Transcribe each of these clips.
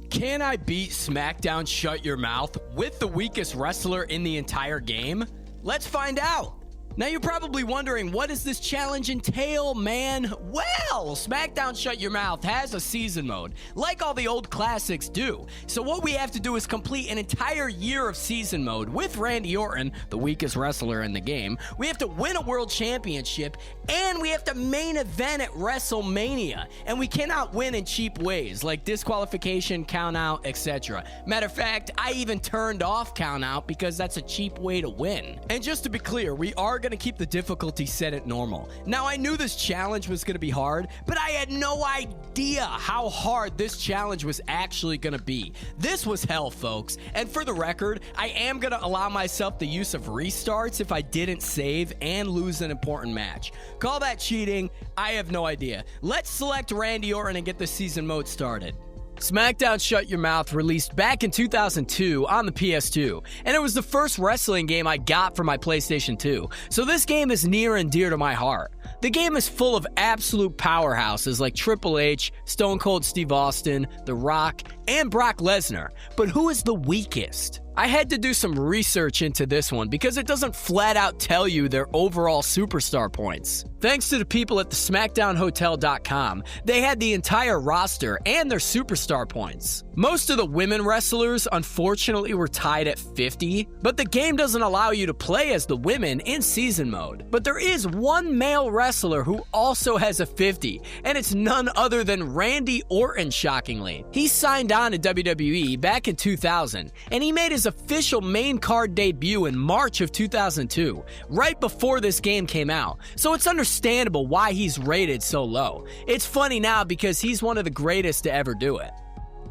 Can I beat SmackDown Shut Your Mouth with the weakest wrestler in the entire game? Let's find out. Now you're probably wondering, what does this challenge entail, man? Well, SmackDown Shut Your Mouth has a season mode, like all the old classics do. So what we have to do is complete an entire year of season mode with Randy Orton, the weakest wrestler in the game. We have to win a world championship, and we have to main event at WrestleMania. And we cannot win in cheap ways, like disqualification, count out, etc. Matter of fact, I even turned off count out because that's a cheap way to win. And just to be clear, we are going to keep the difficulty set at normal. Now, I knew this challenge was going to be hard, but I had no idea how hard this challenge was actually going to be. This was hell, folks. And for the record, I am going to allow myself the use of restarts if I didn't save and lose an important match. Call that cheating. I have no idea. Let's select Randy Orton and get the season mode started. SmackDown Shut Your Mouth released back in 2002 on the PS2, and it was the first wrestling game I got for my PlayStation 2, so this game is near and dear to my heart. The game is full of absolute powerhouses like Triple H, Stone Cold Steve Austin, The Rock, and Brock Lesnar, but who is the weakest? I had to do some research into this one because it doesn't flat out tell you their overall superstar points. Thanks to the people at the SmackDownHotel.com, they had the entire roster and their superstar points. Most of the women wrestlers unfortunately were tied at 50, but the game doesn't allow you to play as the women in season mode. But there is one male wrestler who also has a 50, and it's none other than Randy Orton, shockingly. He signed on to WWE back in 2000, and he made his official main card debut in March of 2002, right before this game came out, so it's understandable why he's rated so low. It's funny now because he's one of the greatest to ever do it.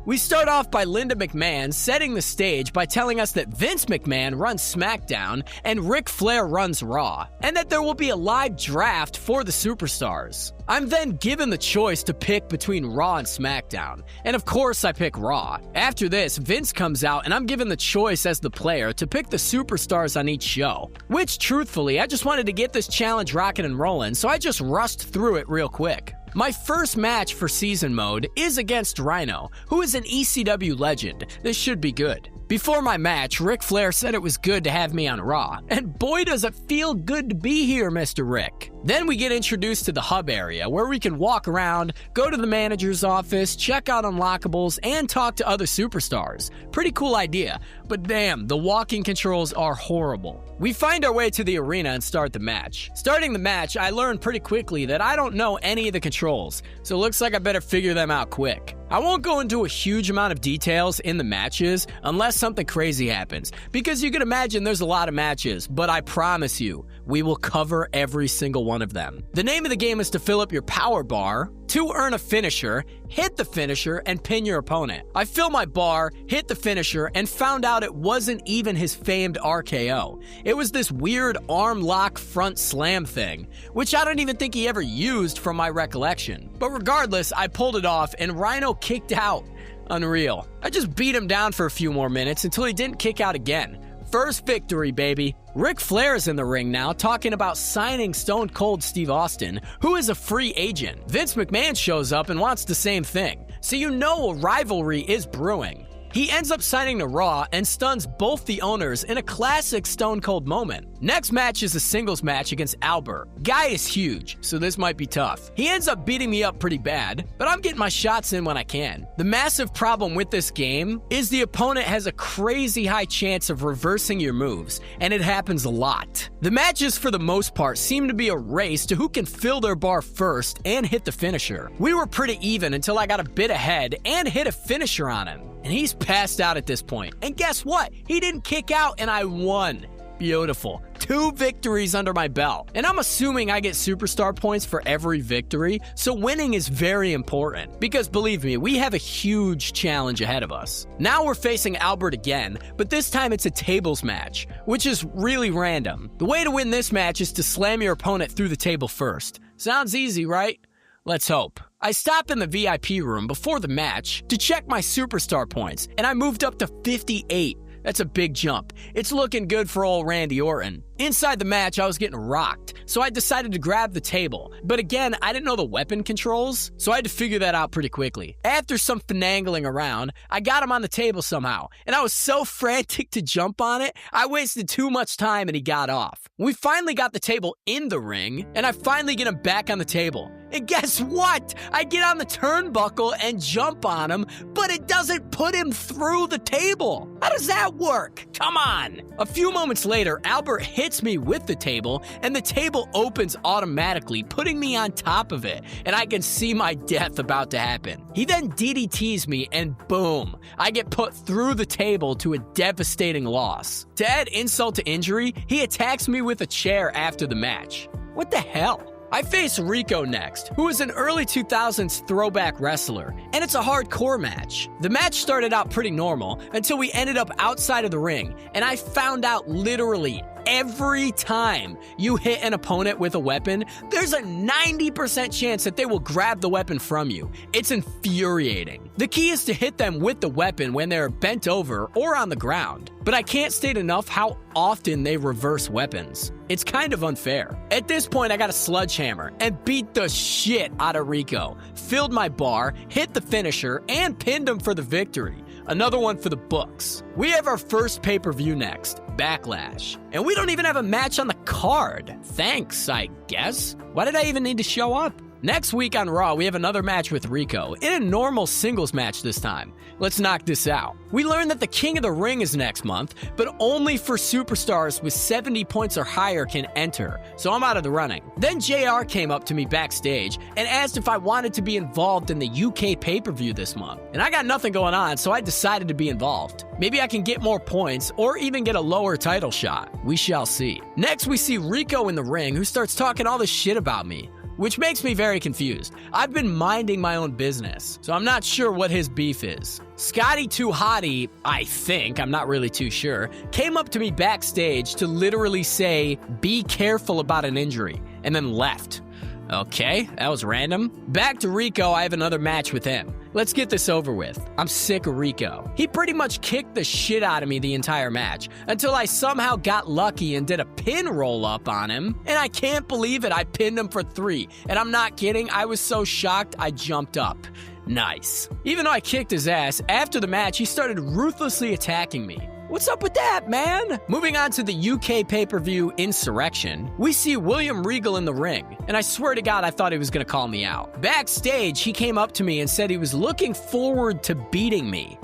We start off by Linda McMahon setting the stage by telling us that Vince McMahon runs SmackDown and Ric Flair runs Raw, and that there will be a live draft for the superstars. I'm then given the choice to pick between Raw and SmackDown, and of course I pick Raw. After this, Vince comes out and I'm given the choice as the player to pick the superstars on each show, which truthfully, I just wanted to get this challenge rocking and rolling, so I just rushed through it real quick. My first match for season mode is against Rhino, who is an ECW legend. This should be good. Before my match, Ric Flair said it was good to have me on Raw, and boy does it feel good to be here, Mr. Rick. Then we get introduced to the hub area, where we can walk around, go to the manager's office, check out unlockables, and talk to other superstars. Pretty cool idea, but damn, the walking controls are horrible. We find our way to the arena and start the match. Starting the match, I learned pretty quickly that I don't know any of the controls, so it looks like I better figure them out quick. I won't go into a huge amount of details in the matches unless something crazy happens, because you can imagine there's a lot of matches, but I promise you, we will cover every single one of them. The name of the game is to fill up your power bar, to earn a finisher, hit the finisher, and pin your opponent. I fill my bar, hit the finisher, and found out it wasn't even his famed RKO. It was this weird arm lock front slam thing, which I don't even think he ever used from my recollection. But regardless, I pulled it off and Rhino kicked out. Unreal. I just beat him down for a few more minutes until he didn't kick out again. First victory, baby. Ric Flair is in the ring now talking about signing Stone Cold Steve Austin, who is a free agent. Vince McMahon shows up and wants the same thing, so you know a rivalry is brewing. He ends up signing to Raw and stuns both the owners in a classic Stone Cold moment. Next match is a singles match against Albert. Guy is huge, so this might be tough. He ends up beating me up pretty bad, but I'm getting my shots in when I can. The massive problem with this game is the opponent has a crazy high chance of reversing your moves, and it happens a lot. The matches for the most part seem to be a race to who can fill their bar first and hit the finisher. We were pretty even until I got a bit ahead and hit a finisher on him. And he's passed out at this point. And guess what? He didn't kick out and I won. Beautiful. 2 victories under my belt. And I'm assuming I get superstar points for every victory, so winning is very important. Because believe me, we have a huge challenge ahead of us. Now we're facing Albert again, but this time it's a tables match, which is really random. The way to win this match is to slam your opponent through the table first. Sounds easy, right? Let's hope. I stop in the VIP room before the match to check my superstar points, and I moved up to 58. That's a big jump. It's looking good for old Randy Orton. Inside the match, I was getting rocked, so I decided to grab the table. But again, I didn't know the weapon controls, so I had to figure that out pretty quickly. After some finagling around, I got him on the table somehow, and I was so frantic to jump on it, I wasted too much time and he got off. We finally got the table in the ring, and I finally get him back on the table. And guess what? I get on the turnbuckle and jump on him, but it doesn't put him through the table. How does that work? Come on. A few moments later, Albert hits me with the table, and the table opens automatically, putting me on top of it, and I can see my death about to happen. He then DDTs me, and boom, I get put through the table to a devastating loss. To add insult to injury, he attacks me with a chair after the match. What the hell? I face Rico next, who is an early 2000s throwback wrestler, and it's a hardcore match. The match started out pretty normal until we ended up outside of the ring, and I found out literally every time you hit an opponent with a weapon, there's a 90% chance that they will grab the weapon from you. It's infuriating. The key is to hit them with the weapon when they're bent over or on the ground, but I can't state enough how often they reverse weapons. It's kind of unfair. At this point, I got a sledgehammer and beat the shit out of Rico, filled my bar, hit the finisher, and pinned him for the victory. Another one for the books. We have our first pay-per-view next, Backlash. And we don't even have a match on the card. Thanks, I guess. Why did I even need to show up? Next week on Raw, we have another match with Rico, in a normal singles match this time. Let's knock this out. We learned that the King of the Ring is next month, but only for superstars with 70 points or higher can enter, so I'm out of the running. Then JR came up to me backstage and asked if I wanted to be involved in the UK pay-per-view this month. And I got nothing going on, so I decided to be involved. Maybe I can get more points or even get a lower title shot. We shall see. Next, we see Rico in the ring, who starts talking all this shit about me, which makes me very confused. I've been minding my own business, so I'm not sure what his beef is. Scotty Too Hottie, I think, I'm not really too sure, came up to me backstage to literally say, "Be careful about an injury," and then left. Okay, that was random. Back to Rico, I have another match with him. Let's get this over with. I'm sick of Rico. He pretty much kicked the shit out of me the entire match until I somehow got lucky and did a pin roll up on him. And I can't believe it, I pinned him for 3. And I'm not kidding, I was so shocked I jumped up. Nice. Even though I kicked his ass, after the match he started ruthlessly attacking me. What's up with that, man? Moving on to the UK pay-per-view Insurrection, we see William Regal in the ring, and I swear to God I thought he was gonna call me out. Backstage, he came up to me and said he was looking forward to beating me.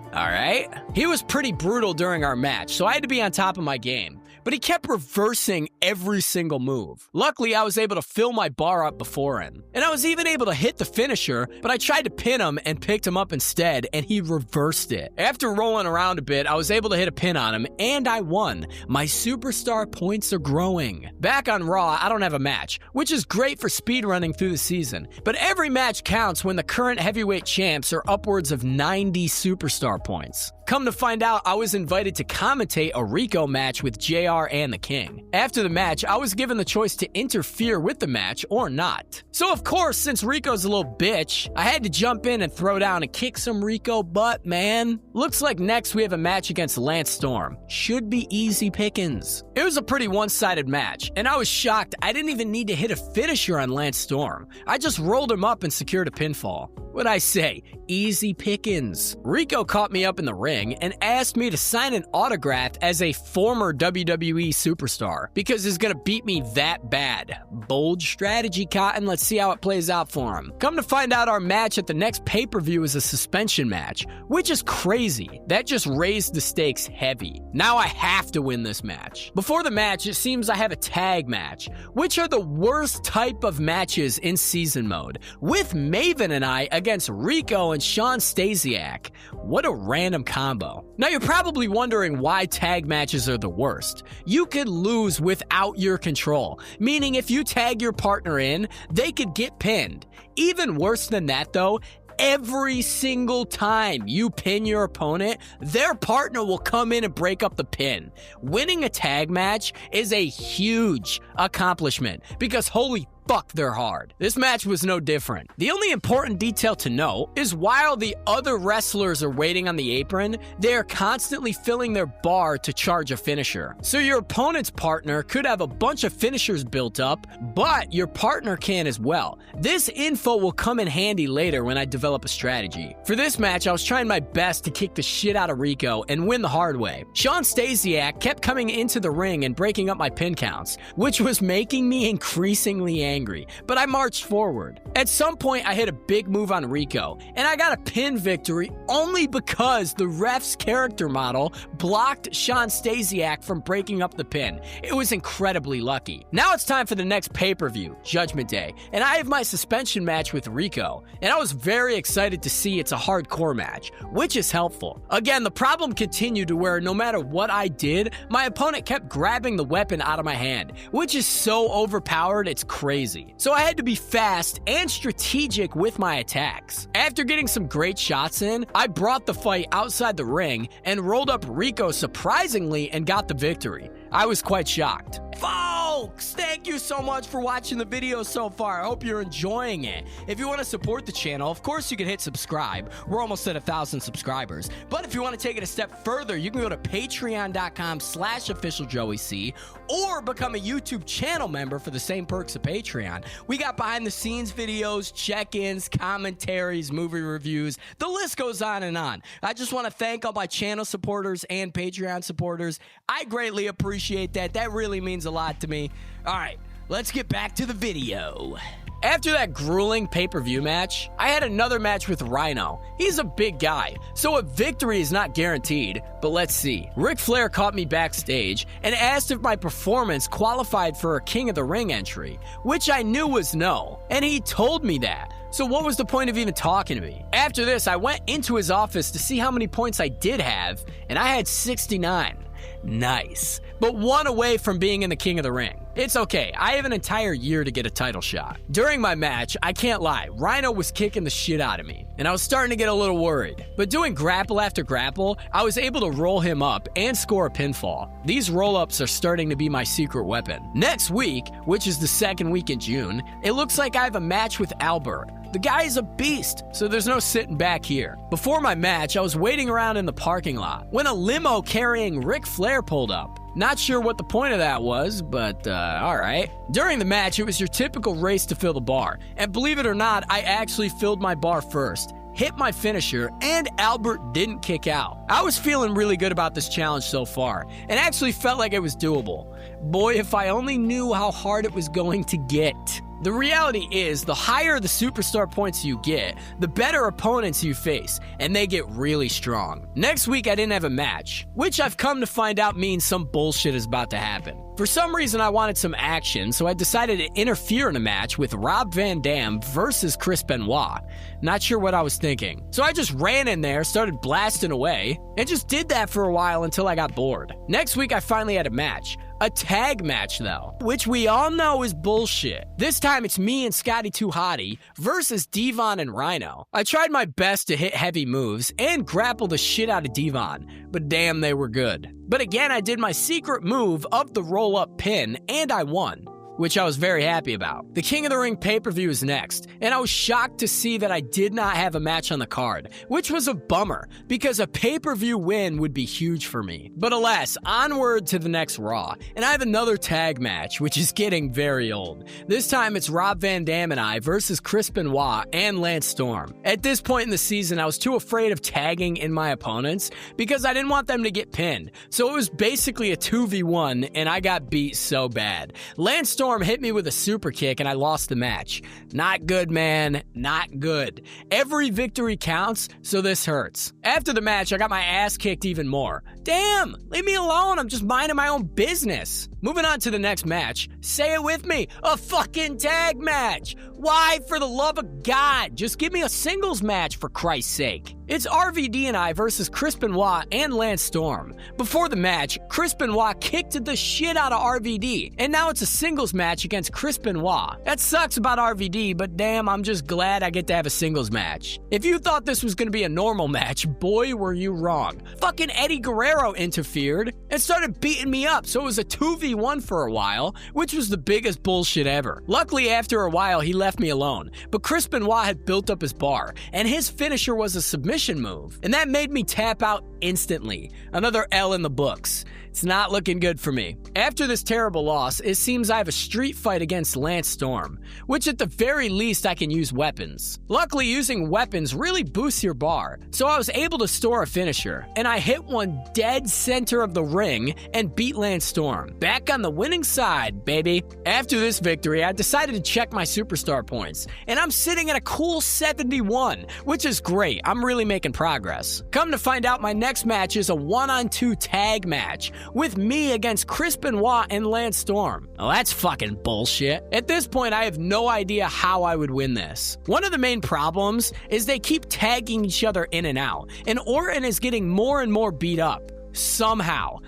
Alright? He was pretty brutal during our match, so I had to be on top of my game. But he kept reversing every single move. Luckily, I was able to fill my bar up before him. And I was even able to hit the finisher, but I tried to pin him and picked him up instead, and he reversed it. After rolling around a bit, I was able to hit a pin on him, and I won. My superstar points are growing. Back on Raw, I don't have a match, which is great for speedrunning through the season. But every match counts when the current heavyweight champs are upwards of 90 superstar points. Come to find out, I was invited to commentate a Rico match with JR and the King. After the match, I was given the choice to interfere with the match or not. So of course, since Rico's a little bitch, I had to jump in and throw down and kick some Rico butt, man. Looks like next we have a match against Lance Storm. Should be easy pickings. It was a pretty one-sided match, and I was shocked I didn't even need to hit a finisher on Lance Storm. I just rolled him up and secured a pinfall. What'd I say? Easy pickings. Rico caught me up in the ring and asked me to sign an autograph as a former WWE superstar because he's gonna beat me that bad. Bold strategy, Cotton. Let's see how it plays out for him. Come to find out, our match at the next pay-per-view is a suspension match, which is crazy. That just raised the stakes heavy. Now I have to win this match. Before the match, it seems I have a tag match, which are the worst type of matches in season mode, with Maven and I against Rico and Sean Stasiak. What a random combo. Now you're probably wondering why tag matches are the worst. You could lose without your control, meaning if you tag your partner in, they could get pinned. Even worse than that though, every single time you pin your opponent, their partner will come in and break up the pin. Winning a tag match is a huge accomplishment because holy fuck, they're hard. This match was no different. The only important detail to note is while the other wrestlers are waiting on the apron, they are constantly filling their bar to charge a finisher. So your opponent's partner could have a bunch of finishers built up, but your partner can as well. This info will come in handy later when I develop a strategy. For this match, I was trying my best to kick the shit out of Rico and win the hard way. Shawn Stasiak kept coming into the ring and breaking up my pin counts, which was making me increasingly angry, but I marched forward. At some point, I hit a big move on Rico, and I got a pin victory only because the ref's character model blocked Shawn Stasiak from breaking up the pin. It was incredibly lucky. Now it's time for the next pay-per-view, Judgment Day, and I have my suspension match with Rico, and I was very excited to see it's a hardcore match, which is helpful. Again, the problem continued to where no matter what I did, my opponent kept grabbing the weapon out of my hand, which is so overpowered it's crazy. So I had to be fast and strategic with my attacks. After getting some great shots in, I brought the fight outside the ring and rolled up Rico surprisingly and got the victory. I was quite shocked. Folks, thank you so much for watching the video so far. I hope you're enjoying it. If you want to support the channel, of course you can hit subscribe. We're almost at 1,000 subscribers. But if you want to take it a step further, you can go to patreon.com/officialjoeyc or become a YouTube channel member for the same perks of Patreon. We got behind the scenes videos, check-ins, commentaries, movie reviews. The list goes on and on. I just want to thank all my channel supporters and Patreon supporters. I greatly appreciate that. That really means a lot to me. All right, let's get back to the video. After that grueling pay-per-view match, I had another match with Rhino. He's a big guy, so a victory is not guaranteed, but let's see. Ric Flair caught me backstage and asked if my performance qualified for a King of the Ring entry, which I knew was no, and he told me that. So what was the point of even talking to me? After this, I went into his office to see how many points I did have, and I had 69. Nice. But one away from being in the King of the Ring. It's okay, I have an entire year to get a title shot. During my match, I can't lie, Rhino was kicking the shit out of me, and I was starting to get a little worried. But doing grapple after grapple, I was able to roll him up and score a pinfall. These roll-ups are starting to be my secret weapon. Next week, which is the second week in June, it looks like I have a match with Albert. The guy is a beast, so there's no sitting back here. Before my match, I was waiting around in the parking lot when a limo carrying Ric Flair pulled up. Not sure what the point of that was, but alright. During the match, it was your typical race to fill the bar, and believe it or not, I actually filled my bar first, hit my finisher, and Albert didn't kick out. I was feeling really good about this challenge so far, and actually felt like it was doable. Boy, if I only knew how hard it was going to get. The reality is, the higher the superstar points you get, the better opponents you face, and they get really strong. Next week, I didn't have a match, which I've come to find out means some bullshit is about to happen. For some reason, I wanted some action, so I decided to interfere in a match with Rob Van Dam versus Chris Benoit. Not sure what I was thinking. So I just ran in there, started blasting away, and just did that for a while until I got bored. Next week, I finally had a match. A tag match, though, which we all know is bullshit. This time, it's me and Scotty 2 Hotty versus Devon and Rhino. I tried my best to hit heavy moves and grapple the shit out of Devon, but damn, they were good. But again, I did my secret move of the roll-up pin, and I won, which I was very happy about. The King of the Ring pay-per-view is next, and I was shocked to see that I did not have a match on the card, which was a bummer, because a pay-per-view win would be huge for me. But alas, onward to the next Raw, and I have another tag match, which is getting very old. This time it's Rob Van Dam and I versus Chris Benoit and Lance Storm. At this point in the season, I was too afraid of tagging in my opponents, because I didn't want them to get pinned, so it was basically a 2v1, and I got beat so bad. Lance Storm hit me with a super kick and I lost the match. Not good, man. Not good. Every victory counts, so this hurts. After the match, I got my ass kicked even more. Damn! Leave me alone. I'm just minding my own business. Moving on to the next match. Say it with me. A fucking tag match. Why, for the love of God? Just give me a singles match, for Christ's sake. It's RVD and I versus Chris Benoit and Lance Storm. Before the match, Chris Benoit kicked the shit out of RVD, and now it's a singles match against Chris Benoit. That sucks about RVD, but damn, I'm just glad I get to have a singles match. If you thought this was gonna be a normal match, boy, were you wrong. Fucking Eddie Guerrero interfered, and started beating me up, so it was a 2v1 for a while, which was the biggest bullshit ever. Luckily, after a while, he left me alone, but Chris Benoit had built up his bar, and his finisher was a submission move, and that made me tap out instantly. Another L in the books. It's not looking good for me. After this terrible loss, it seems I have a street fight against Lance Storm, which at the very least I can use weapons. Luckily, using weapons really boosts your bar, so I was able to store a finisher, and I hit one dead center of the ring and beat Lance Storm. Back on the winning side, baby. After this victory, I decided to check my superstar points, and I'm sitting at a cool 71, which is great. I'm really making progress. Come to find out, my next match is a 1-on-2 tag match with me against Chris Benoit and Lance Storm. Well, that's fucking bullshit. At this point, I have no idea how I would win this. One of the main problems is they keep tagging each other in and out, and Orton is getting more and more beat up. Somehow,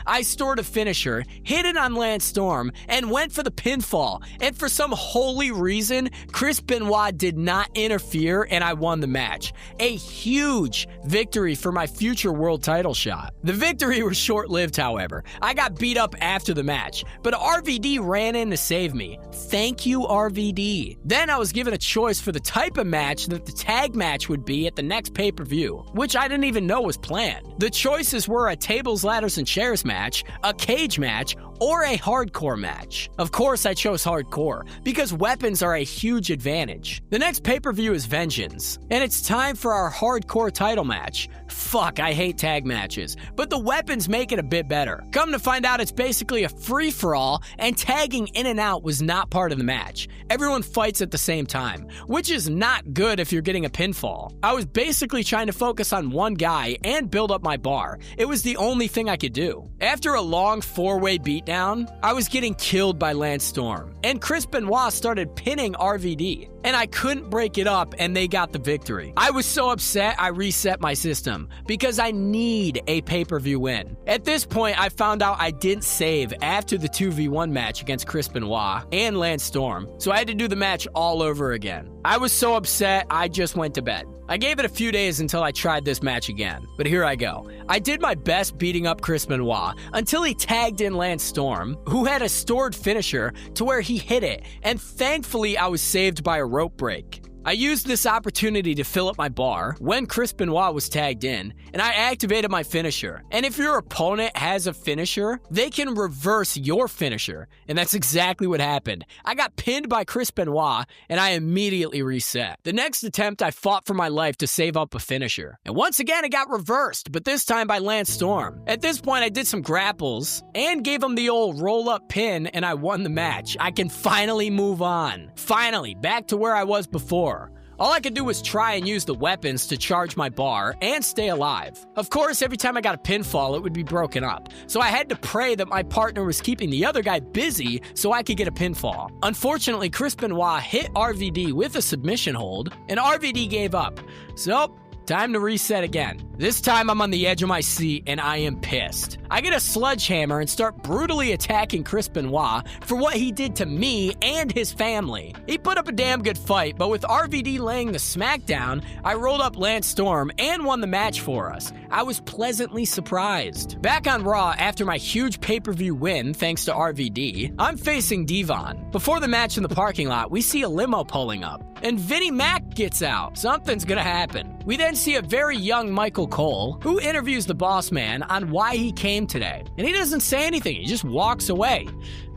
I stored a finisher, hit it on Lance Storm, and went for the pinfall. And for some holy reason, Chris Benoit did not interfere, and I won the match. A huge victory for my future world title shot. The victory was short-lived, however. I got beat up after the match, but RVD ran in to save me. Thank you, RVD. Then I was given a choice for the type of match that the tag match would be at the next pay-per-view, which I didn't even know was planned. The choices were a tables, ladders, and chairs match, a cage match, or a hardcore match. Of course, I chose hardcore, because weapons are a huge advantage. The next pay-per-view is Vengeance, and it's time for our hardcore title match. Fuck, I hate tag matches, but the weapons make it a bit better. Come to find out, it's basically a free-for-all, and tagging in and out was not part of the match. Everyone fights at the same time, which is not good if you're getting a pinfall. I was basically trying to focus on one guy and build up my bar. It was the only thing I could do. After a long four-way beatdown, I was getting killed by Lance Storm, and Chris Benoit started pinning RVD, and I couldn't break it up, and they got the victory. I was so upset, I reset my system, because I need a pay-per-view win. At this point, I found out I didn't save after the 2v1 match against Chris Benoit and Lance Storm, so I had to do the match all over again. I was so upset, I just went to bed. I gave it a few days until I tried this match again, but here I go. I did my best beating up Chris Benoit until he tagged in Lance Storm, who had a stored finisher to where he hit it, and thankfully I was saved by a rope break. I used this opportunity to fill up my bar when Chris Benoit was tagged in, and I activated my finisher. And if your opponent has a finisher, they can reverse your finisher, and that's exactly what happened. I got pinned by Chris Benoit, and I immediately reset. The next attempt, I fought for my life to save up a finisher. And once again, it got reversed, but this time by Lance Storm. At this point, I did some grapples and gave him the old roll-up pin, and I won the match. I can finally move on. Finally, back to where I was before. All I could do was try and use the weapons to charge my bar and stay alive. Of course, every time I got a pinfall, it would be broken up. So I had to pray that my partner was keeping the other guy busy so I could get a pinfall. Unfortunately, Chris Benoit hit RVD with a submission hold, and RVD gave up. So, time to reset again. This time I'm on the edge of my seat and I am pissed. I get a sledgehammer and start brutally attacking Chris Benoit for what he did to me and his family. He put up a damn good fight, but with RVD laying the smackdown, I rolled up Lance Storm and won the match for us. I was pleasantly surprised. Back on Raw after my huge pay-per-view win thanks to RVD, I'm facing Devon. Before the match in the parking lot, we see a limo pulling up, and Vinnie Mac gets out. Something's gonna happen. We then see a very young Michael Cole, who interviews the boss man on why he came today. And he doesn't say anything, he just walks away.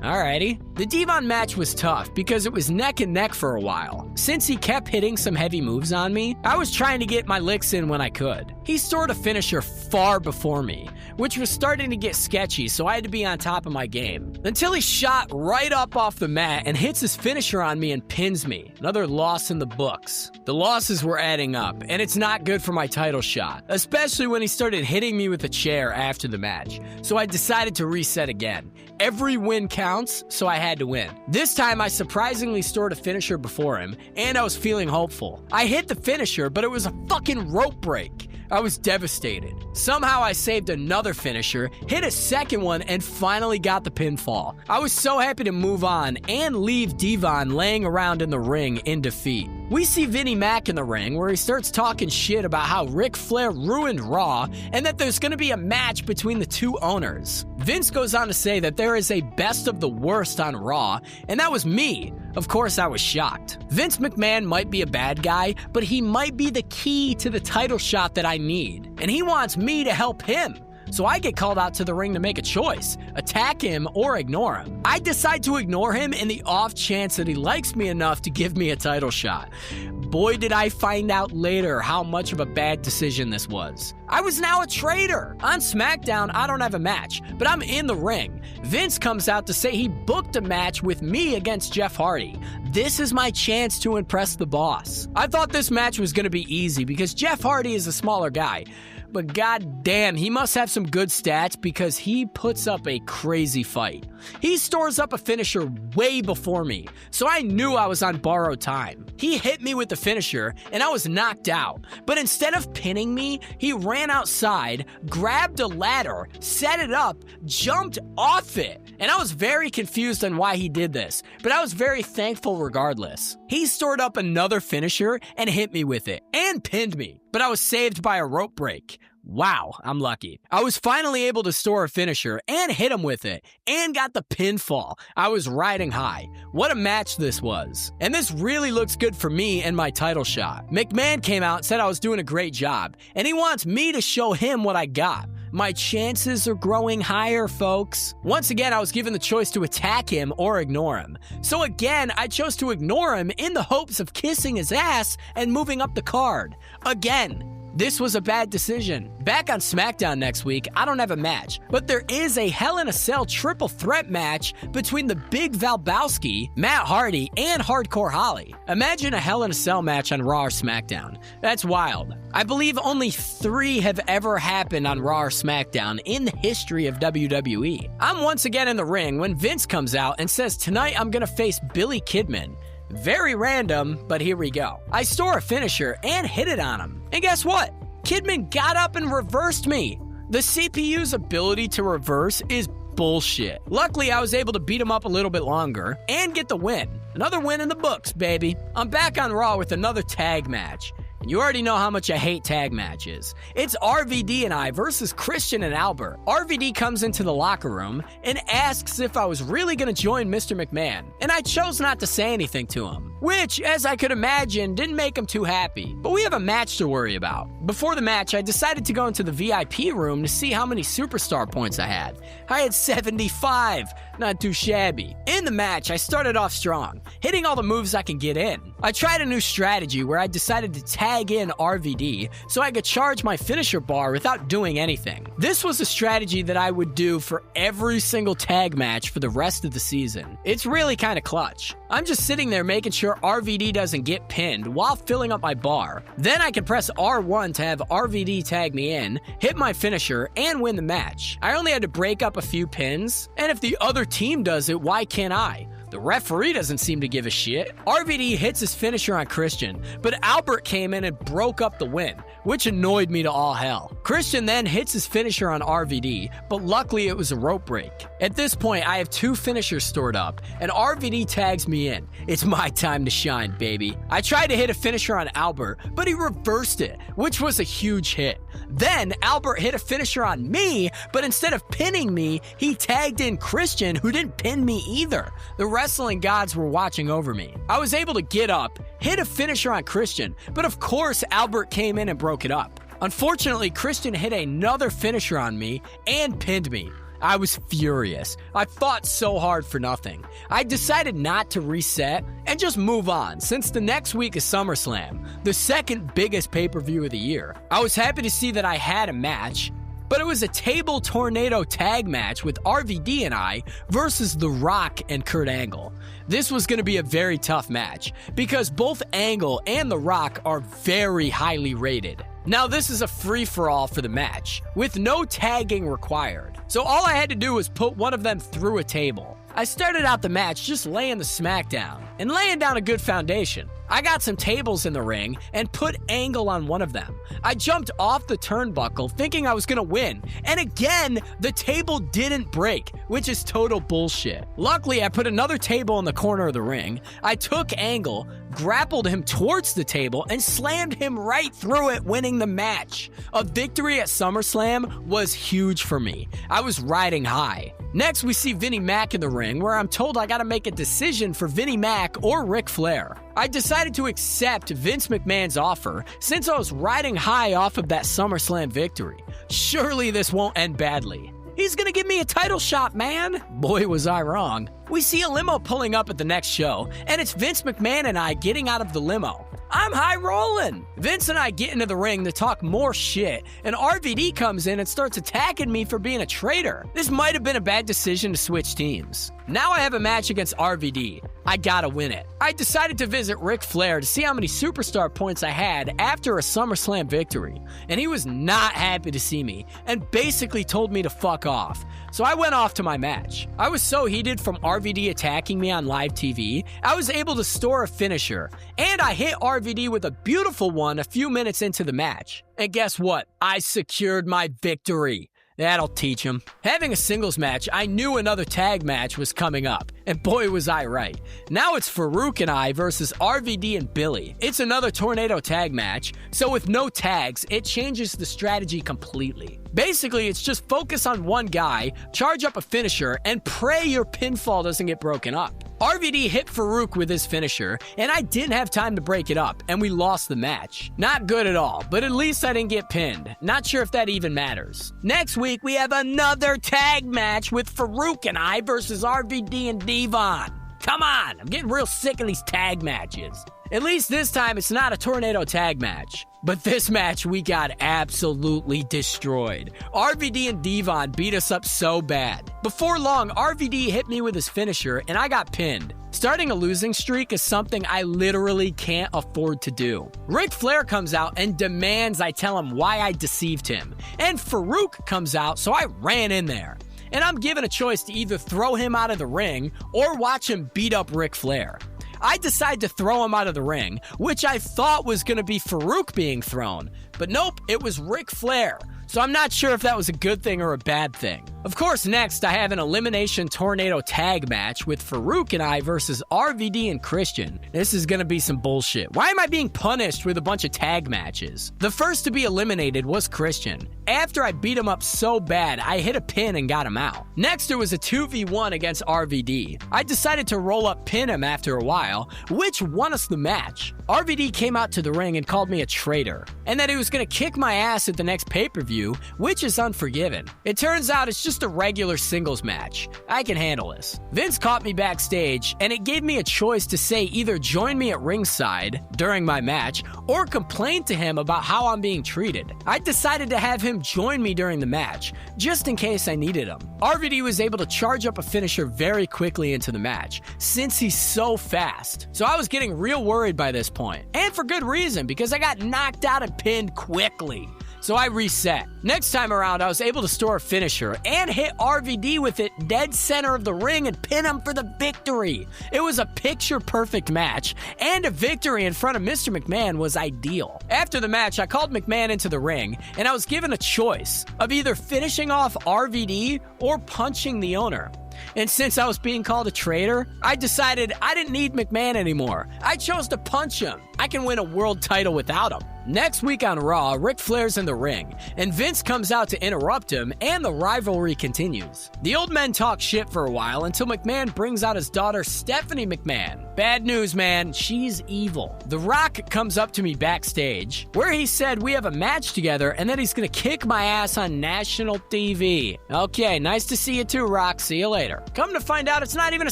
Alrighty. The Devon match was tough because it was neck and neck for a while. Since he kept hitting some heavy moves on me, I was trying to get my licks in when I could. He stored a finisher far before me, which was starting to get sketchy, so I had to be on top of my game. Until he shot right up off the mat and hits his finisher on me and pins me. Another loss in the books. The losses were adding up, and it's not good for my title shot, especially when he started hitting me with a chair after the match. So I decided to reset again. Every win counts, so I had to win. This time I surprisingly stored a finisher before him, and I was feeling hopeful. I hit the finisher, but it was a fucking rope break. I was devastated. Somehow I saved another finisher, hit a second one, and finally got the pinfall. I was so happy to move on and leave Devon laying around in the ring in defeat. We see Vinnie Mac in the ring where he starts talking shit about how Ric Flair ruined Raw and that there's going to be a match between the two owners. Vince goes on to say that there is a best of the worst on Raw, and that was me. Of course, I was shocked. Vince McMahon might be a bad guy, but he might be the key to the title shot that I need, and he wants me to help him. So I get called out to the ring to make a choice, attack him or ignore him. I decide to ignore him in the off chance that he likes me enough to give me a title shot. Boy, did I find out later how much of a bad decision this was. I was now a traitor. On SmackDown, I don't have a match, but I'm in the ring. Vince comes out to say he booked a match with me against Jeff Hardy. This is my chance to impress the boss. I thought this match was going to be easy because Jeff Hardy is a smaller guy. But goddamn, he must have some good stats because he puts up a crazy fight. He stores up a finisher way before me, so I knew I was on borrowed time. He hit me with the finisher, and I was knocked out. But instead of pinning me, he ran outside, grabbed a ladder, set it up, jumped off it. And I was very confused on why he did this, but I was very thankful regardless. He stored up another finisher and hit me with it, and pinned me. But I was saved by a rope break. Wow, I'm lucky. I was finally able to store a finisher and hit him with it, and got the pinfall. I was riding high. What a match this was. And this really looks good for me and my title shot. McMahon came out and said I was doing a great job, and he wants me to show him what I got. My chances are growing higher, folks. Once again, I was given the choice to attack him or ignore him. So again, I chose to ignore him in the hopes of kissing his ass and moving up the card. Again. This was a bad decision. Back on SmackDown next week, I don't have a match, but there is a Hell in a Cell triple threat match between the Big Valbowski, Matt Hardy, and Hardcore Holly. Imagine a Hell in a Cell match on Raw or SmackDown. That's wild. I believe only 3 have ever happened on Raw or SmackDown in the history of WWE. I'm once again in the ring when Vince comes out and says tonight I'm gonna face Billy Kidman. Very random, but here we go. I store a finisher and hit it on him. And guess what? Kidman got up and reversed me. The CPU's ability to reverse is bullshit. Luckily, I was able to beat him up a little bit longer and get the win. Another win in the books, baby. I'm back on Raw with another tag match. You already know how much I hate tag matches. It's RVD and I versus Christian and Albert. RVD comes into the locker room and asks if I was really going to join Mr. McMahon, and I chose not to say anything to him, which, as I could imagine, didn't make him too happy. But we have a match to worry about. Before the match, I decided to go into the VIP room to see how many superstar points I had. I had 75, not too shabby. In the match, I started off strong, hitting all the moves I can get in. I tried a new strategy where I decided to tag in RVD so I could charge my finisher bar without doing anything. This was a strategy that I would do for every single tag match for the rest of the season. It's really kind of clutch. I'm just sitting there making sure RVD doesn't get pinned while filling up my bar. Then I can press R1 to have RVD tag me in, hit my finisher, and win the match. I only had to break up a few pins, and if the other team does it, why can't I? The referee doesn't seem to give a shit. RVD hits his finisher on Christian, but Albert came in and broke up the win, which annoyed me to all hell. Christian then hits his finisher on RVD, but luckily it was a rope break. At this point, I have 2 finishers stored up, and RVD tags me in. It's my time to shine, baby. I tried to hit a finisher on Albert, but he reversed it, which was a huge hit. Then Albert hit a finisher on me, but instead of pinning me, he tagged in Christian, who didn't pin me either. The wrestling gods were watching over me. I was able to get up, hit a finisher on Christian, but of course Albert came in and broke it up. Unfortunately, Christian hit another finisher on me and pinned me. I was furious. I fought so hard for nothing. I decided not to reset and just move on, since the next week is SummerSlam, the second biggest pay-per-view of the year. I was happy to see that I had a match, but it was a table tornado tag match with RVD and I versus The Rock and Kurt Angle. This was going to be a very tough match because both Angle and The Rock are very highly rated. Now, this is a free-for-all for the match, with no tagging required. So all I had to do was put one of them through a table. I started out the match just laying the smackdown, and laying down a good foundation. I got some tables in the ring and put Angle on one of them. I jumped off the turnbuckle thinking I was gonna win, and again, the table didn't break, which is total bullshit. Luckily, I put another table in the corner of the ring. I took Angle, grappled him towards the table and slammed him right through it, winning the match. A victory at SummerSlam was huge for me. I was riding high. Next, we see Vinnie Mac in the ring, where I'm told I gotta make a decision for Vinnie Mac or Ric Flair. I decided to accept Vince McMahon's offer since I was riding high off of that SummerSlam victory. Surely this won't end badly. He's gonna give me a title shot, man. Boy, was I wrong. We see a limo pulling up at the next show, and it's Vince McMahon and I getting out of the limo. I'm high rolling. Vince and I get into the ring to talk more shit, and RVD comes in and starts attacking me for being a traitor. This might have been a bad decision to switch teams. Now I have a match against RVD. I gotta win it. I decided to visit Ric Flair to see how many superstar points I had after a SummerSlam victory, and he was not happy to see me and basically told me to fuck off. So I went off to my match. I was so heated from RVD attacking me on live TV, I was able to store a finisher, and I hit RVD with a beautiful one a few minutes into the match. And guess what? I secured my victory. That'll teach him. Having a singles match, I knew another tag match was coming up, and boy was I right. Now it's Farouk and I versus RVD and Billy. It's another tornado tag match, so with no tags, it changes the strategy completely. Basically, it's just focus on one guy, charge up a finisher, and pray your pinfall doesn't get broken up. RVD hit Farouk with his finisher, and I didn't have time to break it up, and we lost the match. Not good at all, but at least I didn't get pinned. Not sure if that even matters. Next week, we have another tag match with Farouk and I versus RVD and Devon. Come on, I'm getting real sick of these tag matches. At least this time, it's not a tornado tag match. But this match, we got absolutely destroyed. RVD and Devon beat us up so bad. Before long, RVD hit me with his finisher, and I got pinned. Starting a losing streak is something I literally can't afford to do. Ric Flair comes out and demands I tell him why I deceived him. And Farouk comes out, so I ran in there. And I'm given a choice to either throw him out of the ring or watch him beat up Ric Flair. I decide to throw him out of the ring, which I thought was going to be Farouk being thrown. But nope, it was Ric Flair. So I'm not sure if that was a good thing or a bad thing. Of course, next I have an elimination tornado tag match with Farouk and I versus RVD and Christian. This is gonna be some bullshit. Why am I being punished with a bunch of tag matches? The first to be eliminated was Christian. After I beat him up so bad, I hit a pin and got him out. Next, there was a 2v1 against RVD. I decided to roll up pin him after a while, which won us the match. RVD came out to the ring and called me a traitor, and that he was gonna kick my ass at the next pay-per-view, which is unforgiven. It turns out it's just a regular singles match. I can handle this. Vince caught me backstage, and it gave me a choice to say either join me at ringside during my match or complain to him about how I'm being treated. I decided to have him join me during the match, just in case I needed him. RVD was able to charge up a finisher very quickly into the match, since he's so fast. So I was getting real worried by this point, and for good reason, because I got knocked out and pinned quickly. So I reset. Next time around, I was able to store a finisher and hit RVD with it dead center of the ring and pin him for the victory. It was a picture-perfect match, and a victory in front of Mr. McMahon was ideal. After the match, I called McMahon into the ring, and I was given a choice of either finishing off RVD or punching the owner. And since I was being called a traitor, I decided I didn't need McMahon anymore. I chose to punch him. I can win a world title without him. Next week on Raw, Ric Flair's in the ring, and Vince comes out to interrupt him, and the rivalry continues. The old men talk shit for a while until McMahon brings out his daughter, Stephanie McMahon. Bad news, man. She's evil. The Rock comes up to me backstage, where he said we have a match together and that he's gonna kick my ass on national TV. Okay, nice to see you too, Rock. See you later. Come to find out, it's not even a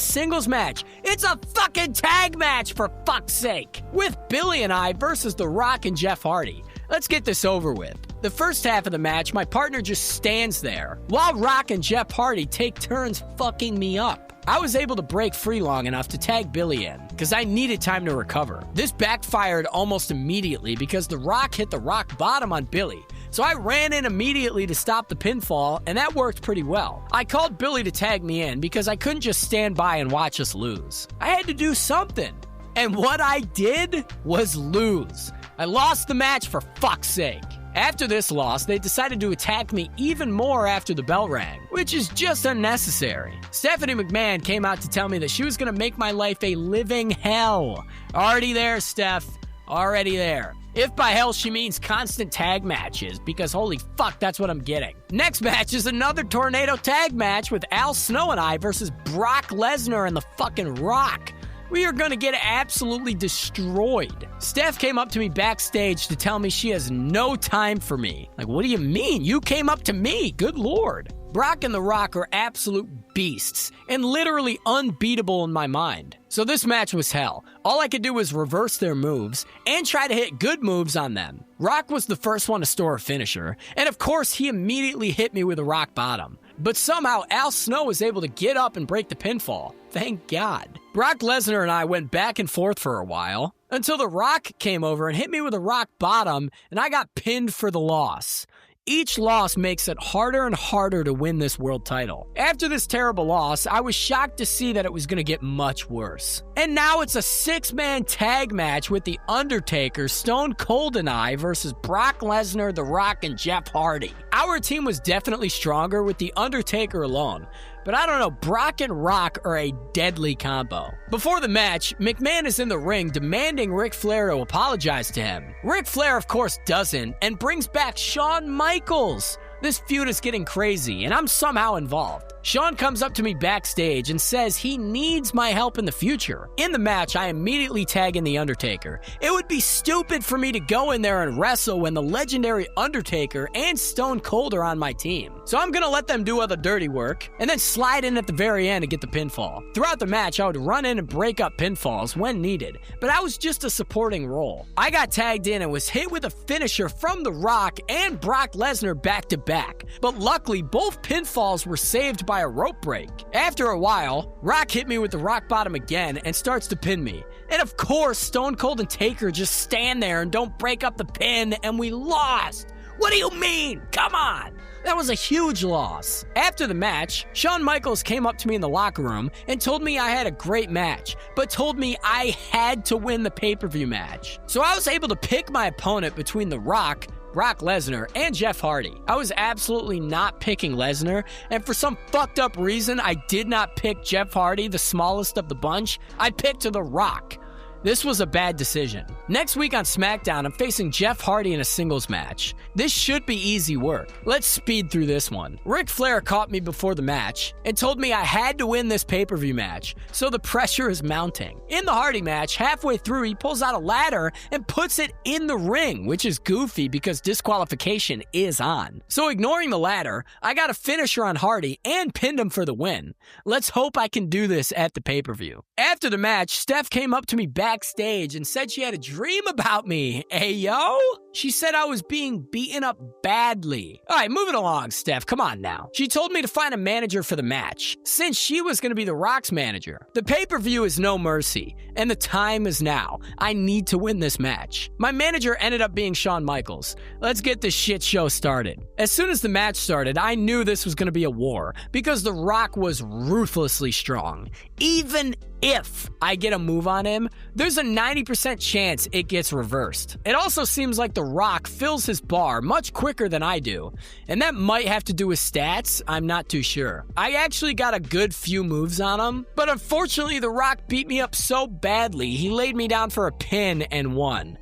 singles match. It's a fucking tag match, for fuck's sake. With Billy and I versus The Rock and Jeff Hardy. Let's get this over with. The first half of the match, my partner just stands there, while Rock and Jeff Hardy take turns fucking me up. I was able to break free long enough to tag Billy in, because I needed time to recover. This backfired almost immediately because The Rock hit the rock bottom on Billy. So I ran in immediately to stop the pinfall, and that worked pretty well. I called Billy to tag me in because I couldn't just stand by and watch us lose. I had to do something. And what I did was lose. I lost the match, for fuck's sake. After this loss, they decided to attack me even more after the bell rang, which is just unnecessary. Stephanie McMahon came out to tell me that she was going to make my life a living hell. Already there, Steph. Already there. If by hell she means constant tag matches, because holy fuck, that's what I'm getting. Next match is another tornado tag match with Al Snow and I versus Brock Lesnar and the fucking Rock. We are going to get absolutely destroyed. Steph came up to me backstage to tell me she has no time for me. Like, what do you mean? You came up to me. Good Lord. Brock and The Rock are absolute beasts and literally unbeatable in my mind. So this match was hell. All I could do was reverse their moves and try to hit good moves on them. Rock was the first one to store a finisher, and of course he immediately hit me with a rock bottom. But somehow Al Snow was able to get up and break the pinfall. Thank God. Brock Lesnar and I went back and forth for a while until The Rock came over and hit me with a rock bottom, and I got pinned for the loss. Each loss makes it harder and harder to win this world title. After this terrible loss, I was shocked to see that it was going to get much worse. And now it's a 6-man tag match with The Undertaker, Stone Cold and I versus Brock Lesnar, The Rock, and Jeff Hardy. Our team was definitely stronger with The Undertaker alone. But I don't know, Brock and Rock are a deadly combo. Before the match, McMahon is in the ring demanding Ric Flair to apologize to him. Ric Flair, of course, doesn't, and brings back Shawn Michaels. This feud is getting crazy, and I'm somehow involved. Shawn comes up to me backstage and says he needs my help in the future. In the match, I immediately tag in The Undertaker. It would be stupid for me to go in there and wrestle when the legendary Undertaker and Stone Cold are on my team. So I'm gonna let them do all the dirty work, and then slide in at the very end to get the pinfall. Throughout the match, I would run in and break up pinfalls when needed, but I was just a supporting role. I got tagged in and was hit with a finisher from The Rock and Brock Lesnar back to back, but luckily both pinfalls were saved by a rope break. After a while, Rock hit me with the rock bottom again and starts to pin me. And of course, Stone Cold and Taker just stand there and don't break up the pin, and we lost. What do you mean? Come on! That was a huge loss. After the match, Shawn Michaels came up to me in the locker room and told me I had a great match, but told me I had to win the pay-per-view match. So I was able to pick my opponent between The Rock, Brock Lesnar, and Jeff Hardy. I was absolutely not picking Lesnar, and for some fucked up reason, I did not pick Jeff Hardy, the smallest of the bunch. I picked The Rock. This was a bad decision. Next week on SmackDown, I'm facing Jeff Hardy in a singles match. This should be easy work. Let's speed through this one. Ric Flair caught me before the match and told me I had to win this pay-per-view match, so the pressure is mounting. In the Hardy match, halfway through, he pulls out a ladder and puts it in the ring, which is goofy because disqualification is on. So ignoring the ladder, I got a finisher on Hardy and pinned him for the win. Let's hope I can do this at the pay-per-view. After the match, Steph came up to me backstage and said she had a dream about me. Hey, yo? She said I was being beaten up badly. All right, moving along, Steph. Come on now. She told me to find a manager for the match, since she was going to be The Rock's manager. The pay-per-view is no mercy, and the time is now. I need to win this match. My manager ended up being Shawn Michaels. Let's get this shit show started. As soon as the match started, I knew this was going to be a war, because The Rock was ruthlessly strong. Even if I get a move on him, there's a 90% chance it gets reversed. It also seems like The Rock fills his bar much quicker than I do, and that might have to do with stats. I'm not too sure. I actually got a good few moves on him, but unfortunately The Rock beat me up so badly, he laid me down for a pin and won.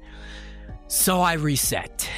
So I reset.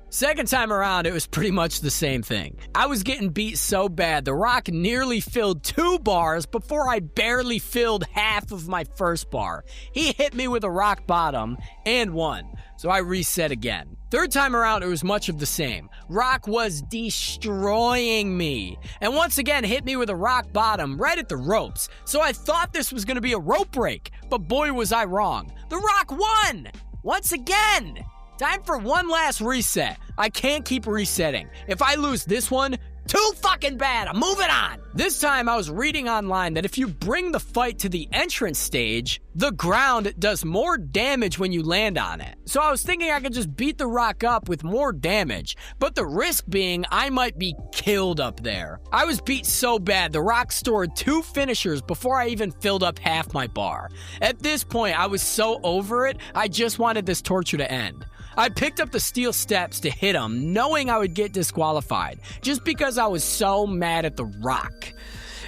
Second time around, it was pretty much the same thing. I was getting beat so bad, The Rock nearly filled 2 bars before I barely filled half of my first bar. He hit me with a rock bottom and won, so I reset again. Third time around, it was much of the same. Rock was destroying me, and once again hit me with a rock bottom right at the ropes, so I thought this was going to be a rope break, but boy was I wrong. The Rock won! Once again! Time for one last reset. I can't keep resetting. If I lose this one, too fucking bad. I'm moving on. This time I was reading online that if you bring the fight to the entrance stage, the ground does more damage when you land on it. So I was thinking I could just beat The Rock up with more damage, but the risk being I might be killed up there. I was beat so bad, The Rock stored 2 finishers before I even filled up half my bar. At this point, I was so over it, I just wanted this torture to end. I picked up the steel steps to hit him, knowing I would get disqualified, just because I was so mad at The Rock.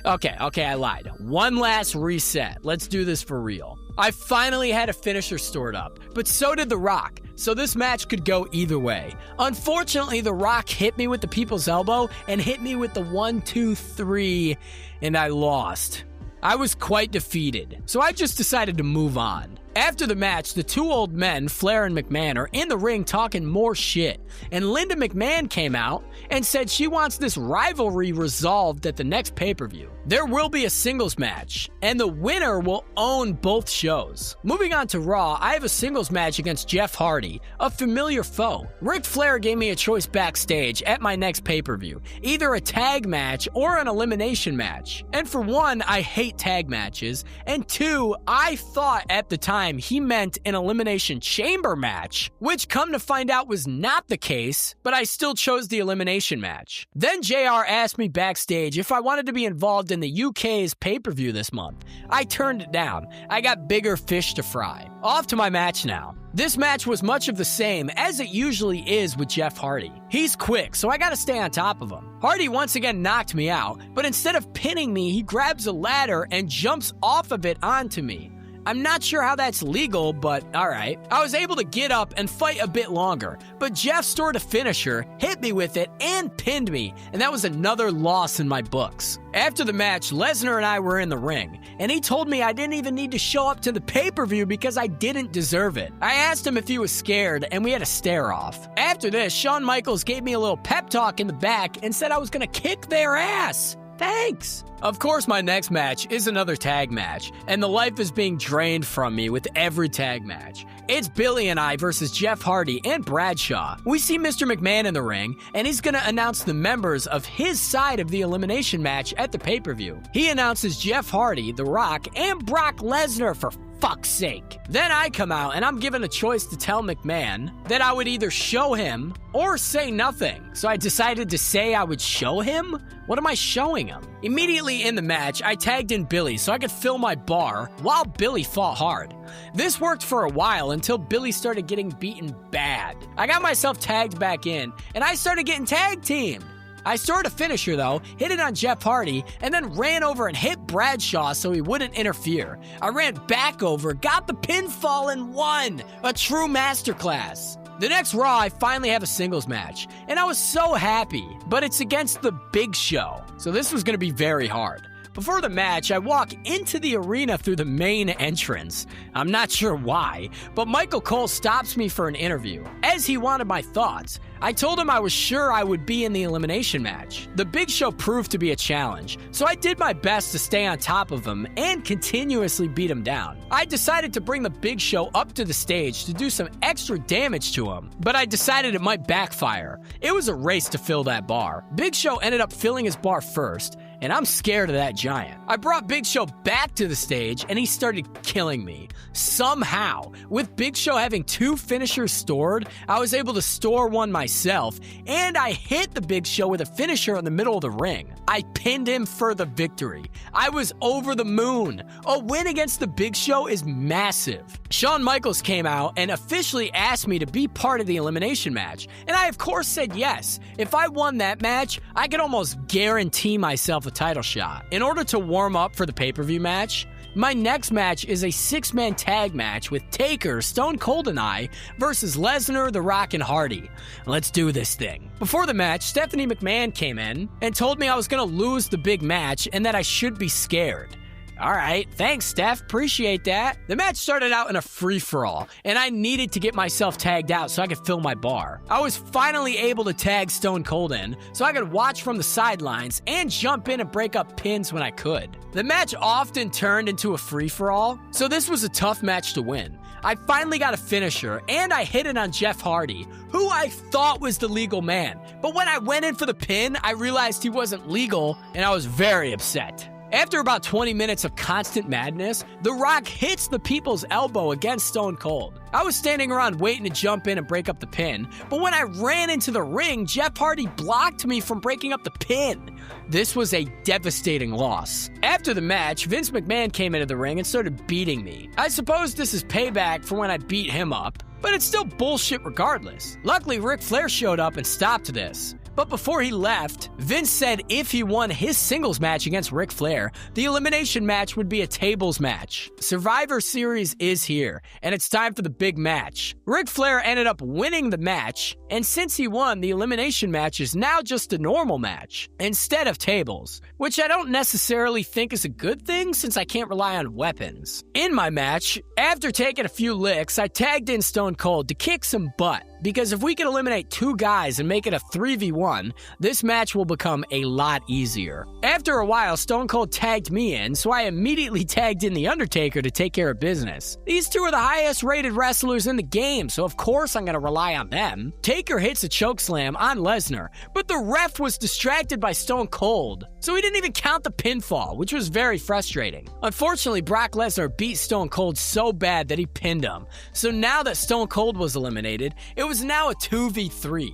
Okay, I lied. One last reset. Let's do this for real. I finally had a finisher stored up, but so did The Rock, so this match could go either way. Unfortunately, The Rock hit me with the people's elbow and hit me with the 1, 2, 3, and I lost. I was quite defeated, so I just decided to move on. After the match, the two old men, Flair and McMahon, are in the ring talking more shit, and Linda McMahon came out and said she wants this rivalry resolved at the next pay-per-view. There will be a singles match, and the winner will own both shows. Moving on to Raw, I have a singles match against Jeff Hardy, a familiar foe. Ric Flair gave me a choice backstage at my next pay-per-view, either a tag match or an elimination match. And for one, I hate tag matches, and two, I thought at the time he meant an elimination chamber match, which come to find out was not the case, but I still chose the elimination match. Then JR asked me backstage if I wanted to be involved in the UK's pay-per-view this month. I turned it down. I got bigger fish to fry. Off to my match now. This match was much of the same as it usually is with Jeff Hardy. He's quick, so I gotta stay on top of him. Hardy once again knocked me out, but instead of pinning me, he grabs a ladder and jumps off of it onto me. I'm not sure how that's legal, but alright. I was able to get up and fight a bit longer, but Jeff stored a finisher, hit me with it, and pinned me, and that was another loss in my books. After the match, Lesnar and I were in the ring, and he told me I didn't even need to show up to the pay-per-view because I didn't deserve it. I asked him if he was scared, and we had a stare-off. After this, Shawn Michaels gave me a little pep talk in the back and said I was gonna kick their ass. Thanks! Of course, my next match is another tag match, and the life is being drained from me with every tag match. It's Billy and I versus Jeff Hardy and Bradshaw. We see Mr. McMahon in the ring, and he's gonna announce the members of his side of the elimination match at the pay-per-view. He announces Jeff Hardy, The Rock, and Brock Lesnar for fuck's sake. Then I come out and I'm given a choice to tell McMahon that I would either show him or say nothing. So I decided to say I would show him? What am I showing him? Immediately in the match, I tagged in Billy so I could fill my bar while Billy fought hard. This worked for a while until Billy started getting beaten bad. I got myself tagged back in and I started getting tag teamed. I stored a finisher though, hit it on Jeff Hardy, and then ran over and hit Bradshaw so he wouldn't interfere. I ran back over, got the pinfall, and won! A true masterclass. The next Raw, I finally have a singles match, and I was so happy, but it's against the Big Show, so this was gonna be very hard. Before the match, I walk into the arena through the main entrance. I'm not sure why, but Michael Cole stops me for an interview, as he wanted my thoughts. I told him I was sure I would be in the elimination match. The Big Show proved to be a challenge, so I did my best to stay on top of him and continuously beat him down. I decided to bring the Big Show up to the stage to do some extra damage to him, but I decided it might backfire. It was a race to fill that bar. Big Show ended up filling his bar first, and I'm scared of that giant. I brought Big Show back to the stage, and he started killing me. Somehow, with Big Show having 2 finishers stored, I was able to store one myself, and I hit the Big Show with a finisher in the middle of the ring. I pinned him for the victory. I was over the moon. A win against the Big Show is massive. Shawn Michaels came out and officially asked me to be part of the elimination match, and I of course said yes. If I won that match, I could almost guarantee myself a title shot. In order to warm up for the pay-per-view match, my next match is a 6-man tag match with Taker, Stone Cold, and I versus Lesnar, The Rock, and Hardy. Let's do this thing. Before the match, Stephanie McMahon came in and told me I was gonna lose the big match and that I should be scared. Alright, thanks Steph, appreciate that. The match started out in a free-for-all, and I needed to get myself tagged out so I could fill my bar. I was finally able to tag Stone Cold in, so I could watch from the sidelines and jump in and break up pins when I could. The match often turned into a free-for-all, so this was a tough match to win. I finally got a finisher, and I hit it on Jeff Hardy, who I thought was the legal man. But when I went in for the pin, I realized he wasn't legal, and I was very upset. After about 20 minutes of constant madness, The Rock hits the people's elbow against Stone Cold. I was standing around waiting to jump in and break up the pin, but when I ran into the ring, Jeff Hardy blocked me from breaking up the pin. This was a devastating loss. After the match, Vince McMahon came into the ring and started beating me. I suppose this is payback for when I beat him up. But it's still bullshit regardless. Luckily, Ric Flair showed up and stopped this. But before he left, Vince said if he won his singles match against Ric Flair, the elimination match would be a tables match. Survivor Series is here, and it's time for the big match. Ric Flair ended up winning the match, and since he won, the elimination match is now just a normal match, instead of tables, which I don't necessarily think is a good thing since I can't rely on weapons. In my match, after taking a few licks, I tagged in Stone Cold to kick some butt. Because if we can eliminate 2 guys and make it a 3v1, this match will become a lot easier. After a while, Stone Cold tagged me in, so I immediately tagged in The Undertaker to take care of business. These 2 are the highest rated wrestlers in the game, so of course I'm going to rely on them. Taker hits a chokeslam on Lesnar, but the ref was distracted by Stone Cold, so he didn't even count the pinfall, which was very frustrating. Unfortunately, Brock Lesnar beat Stone Cold so bad that he pinned him, so now that Stone Cold was eliminated, it was now a 2v3.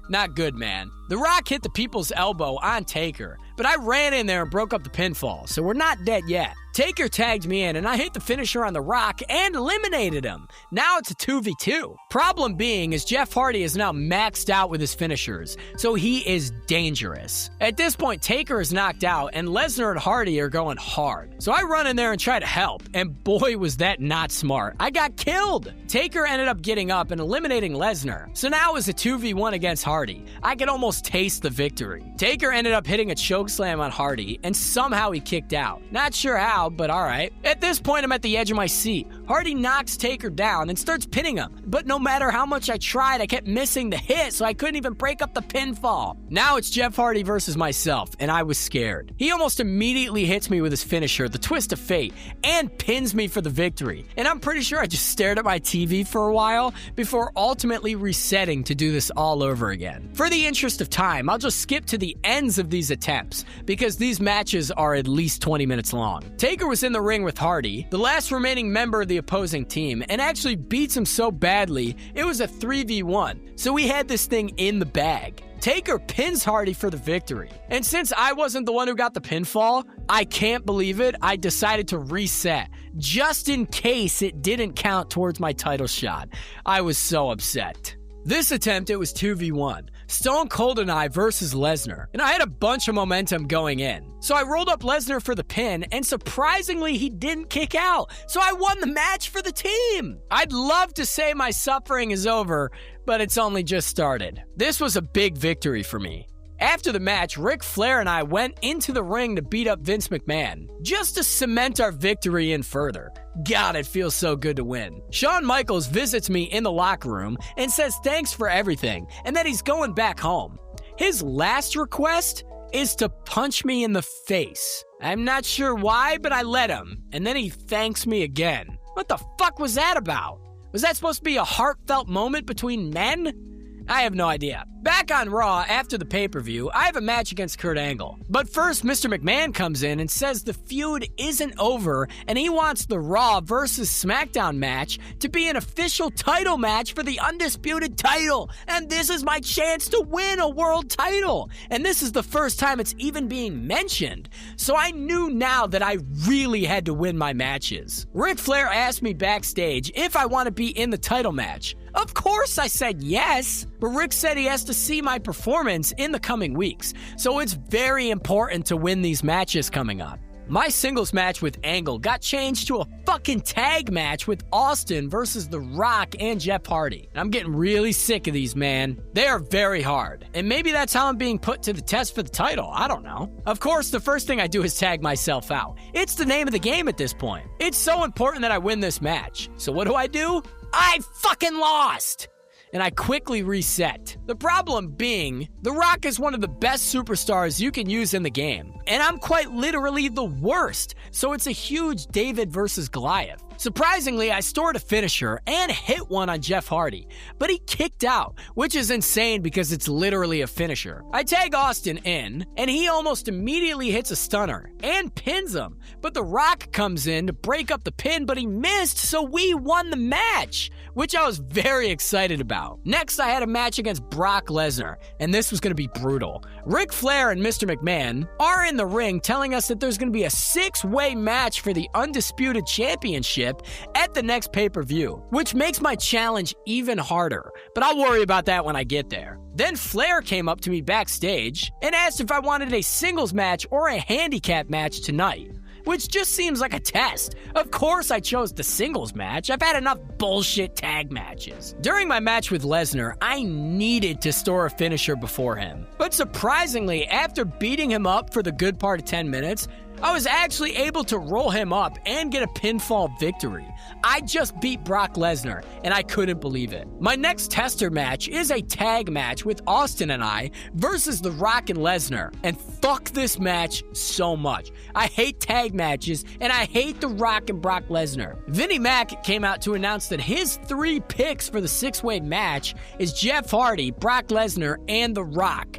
Not good, man. The Rock hit the people's elbow on Taker, but I ran in there and broke up the pinfall, so we're not dead yet. Taker tagged me in, and I hit the finisher on The Rock and eliminated him. Now it's a 2v2. Problem being is Jeff Hardy is now maxed out with his finishers, so he is dangerous. At this point, Taker is knocked out, and Lesnar and Hardy are going hard. So I run in there and try to help, and boy was that not smart. I got killed! Taker ended up getting up and eliminating Lesnar, so now it's a 2v1 against Hardy. I could almost taste the victory. Taker ended up hitting a chokeslam on Hardy, and somehow he kicked out. Not sure how, but alright. At this point, I'm at the edge of my seat. Hardy knocks Taker down and starts pinning him, but no matter how much I tried, I kept missing the hit, so I couldn't even break up the pinfall. Now it's Jeff Hardy versus myself, and I was scared. He almost immediately hits me with his finisher, the Twist of Fate, and pins me for the victory. And I'm pretty sure I just stared at my TV for a while before ultimately resetting to do this all over again. For the interest of time, I'll just skip to the ends of these attempts, because these matches are at least 20 minutes long. Taker was in the ring with Hardy, the last remaining member of the opposing team, and actually beats him so badly, it was a 3v1, so we had this thing in the bag. Taker pins Hardy for the victory. And since I wasn't the one who got the pinfall, I can't believe it, I decided to reset, just in case it didn't count towards my title shot. I was so upset. This attempt, it was 2v1. Stone Cold and I versus Lesnar, and I had a bunch of momentum going in. So I rolled up Lesnar for the pin, and surprisingly, he didn't kick out. So I won the match for the team. I'd love to say my suffering is over, but it's only just started. This was a big victory for me. After the match, Ric Flair and I went into the ring to beat up Vince McMahon, just to cement our victory in further. God, it feels so good to win. Shawn Michaels visits me in the locker room and says thanks for everything, and that he's going back home. His last request is to punch me in the face. I'm not sure why, but I let him, and then he thanks me again. What the fuck was that about? Was that supposed to be a heartfelt moment between men? I have no idea. Back on Raw, after the pay-per-view, I have a match against Kurt Angle. But first, Mr. McMahon comes in and says the feud isn't over, and he wants the Raw versus SmackDown match to be an official title match for the undisputed title. And this is my chance to win a world title. And this is the first time it's even being mentioned. So I knew now that I really had to win my matches. Ric Flair asked me backstage if I want to be in the title match. Of course I said yes, but Rick said he has to see my performance in the coming weeks, so it's very important to win these matches coming up. My singles match with Angle got changed to a fucking tag match with Austin versus The Rock and Jeff Hardy. I'm getting really sick of these, man. They are very hard, and maybe that's how I'm being put to the test for the title. I don't know. Of course, the first thing I do is tag myself out. It's the name of the game at this point. It's so important that I win this match. So what do? I fucking lost! And I quickly reset. The problem being, The Rock is one of the best superstars you can use in the game. And I'm quite literally the worst, so it's a huge David versus Goliath. Surprisingly, I stored a finisher and hit one on Jeff Hardy, but he kicked out, which is insane because it's literally a finisher. I tag Austin in, and he almost immediately hits a stunner and pins him, but The Rock comes in to break up the pin, but he missed, so we won the match, which I was very excited about. Next, I had a match against Brock Lesnar, and this was going to be brutal. Ric Flair and Mr. McMahon are in the ring telling us that there's going to be a 6-way match for the Undisputed Championship Championship at the next pay-per-view, which makes my challenge even harder, but I'll worry about that when I get there. Then Flair came up to me backstage and asked if I wanted a singles match or a handicap match tonight, which just seems like a test. Of course I chose the singles match. I've had enough bullshit tag matches. During my match with Lesnar, I needed to store a finisher before him. But surprisingly, after beating him up for the good part of 10 minutes, I was actually able to roll him up and get a pinfall victory. I just beat Brock Lesnar, and I couldn't believe it. My next tester match is a tag match with Austin and I versus The Rock and Lesnar, and fuck this match so much. I hate tag matches, and I hate The Rock and Brock Lesnar. Vinnie Mac came out to announce that his 3 picks for the 6-way match is Jeff Hardy, Brock Lesnar, and The Rock.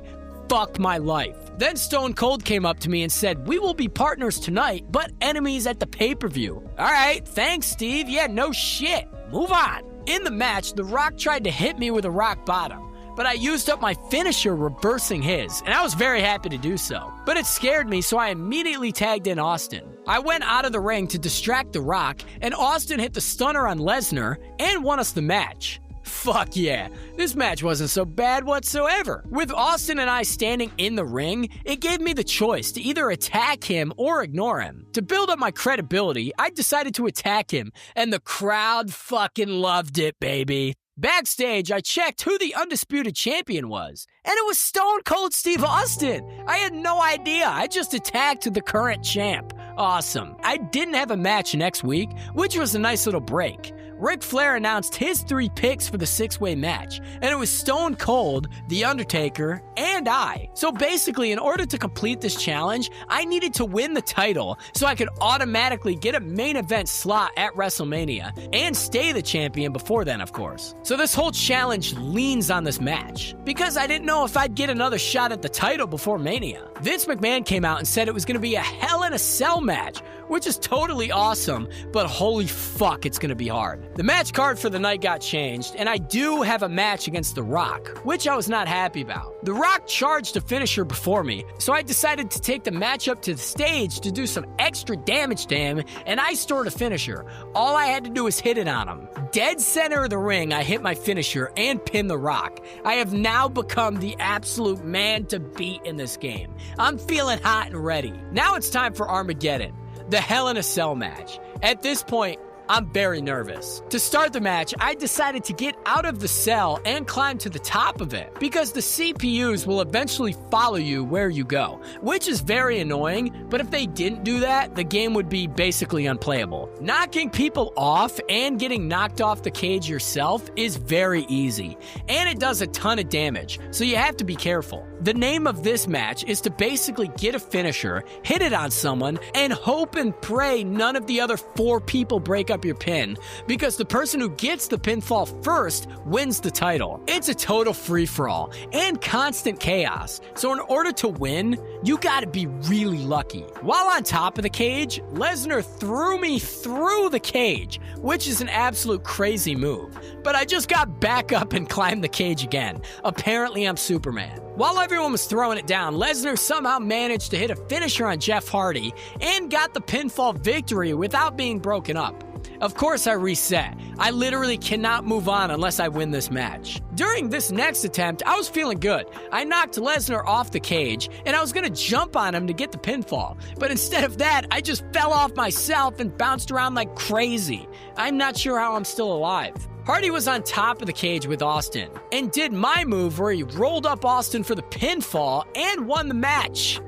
Fuck my life. Then Stone Cold came up to me and said, "We will be partners tonight, but enemies at the pay-per-view." All right, thanks, Steve. Yeah, no shit. Move on. In the match, The Rock tried to hit me with a rock bottom, but I used up my finisher reversing his, and I was very happy to do so. But it scared me, so I immediately tagged in Austin. I went out of the ring to distract The Rock, and Austin hit the stunner on Lesnar and won us the match. Fuck yeah, this match wasn't so bad whatsoever. With Austin and I standing in the ring, it gave me the choice to either attack him or ignore him. To build up my credibility, I decided to attack him, and the crowd fucking loved it, baby. Backstage, I checked who the undisputed champion was, and it was Stone Cold Steve Austin. I had no idea. I just attacked the current champ. Awesome. I didn't have a match next week, which was a nice little break. Ric Flair announced his 3 picks for the 6-way match, and it was Stone Cold, The Undertaker, and I. So basically, in order to complete this challenge, I needed to win the title so I could automatically get a main event slot at WrestleMania and stay the champion before then, of course. So this whole challenge leans on this match, because I didn't know if I'd get another shot at the title before Mania. Vince McMahon came out and said it was going to be a Hell in a Cell match, which is totally awesome, but holy fuck, it's going to be hard. The match card for the night got changed, and I do have a match against The Rock, which I was not happy about. The Rock charged a finisher before me, so I decided to take the match up to the stage to do some extra damage to him, and I stored a finisher. All I had to do was hit it on him. Dead center of the ring, I hit my finisher and pinned The Rock. I have now become the absolute man to beat in this game. I'm feeling hot and ready. Now it's time for Armageddon, the Hell in a Cell match. At this point, I'm very nervous. To start the match, I decided to get out of the cell and climb to the top of it, because the CPUs will eventually follow you where you go, which is very annoying, but if they didn't do that, the game would be basically unplayable. Knocking people off and getting knocked off the cage yourself is very easy, and it does a ton of damage, so you have to be careful. The name of this match is to basically get a finisher, hit it on someone, and hope and pray none of the other 4 people break up your pin, because the person who gets the pinfall first wins the title. It's a total free-for-all and constant chaos, so in order to win, you gotta be really lucky. While on top of the cage, Lesnar threw me through the cage, which is an absolute crazy move, but I just got back up and climbed the cage again. Apparently I'm Superman. While everyone was throwing it down, Lesnar somehow managed to hit a finisher on Jeff Hardy and got the pinfall victory without being broken up. Of course I reset. I literally cannot move on unless I win this match. During this next attempt, I was feeling good. I knocked Lesnar off the cage, and I was gonna jump on him to get the pinfall. But instead of that, I just fell off myself and bounced around like crazy. I'm not sure how I'm still alive. Hardy was on top of the cage with Austin, and did my move where he rolled up Austin for the pinfall and won the match.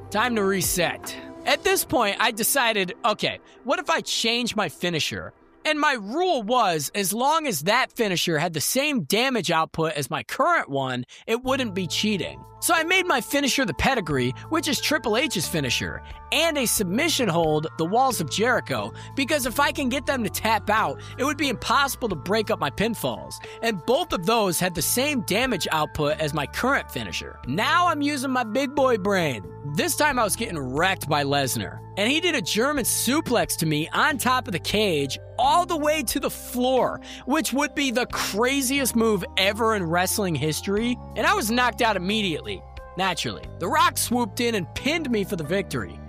Time to reset. At this point, I decided, okay, what if I change my finisher? And my rule was, as long as that finisher had the same damage output as my current one, it wouldn't be cheating. So I made my finisher the Pedigree, which is Triple H's finisher, and a submission hold, the Walls of Jericho, because if I can get them to tap out, it would be impossible to break up my pinfalls. And both of those had the same damage output as my current finisher. Now I'm using my big boy brain. This time I was getting wrecked by Lesnar, and he did a German suplex to me on top of the cage all the way to the floor, which would be the craziest move ever in wrestling history, and I was knocked out immediately, naturally. The Rock swooped in and pinned me for the victory.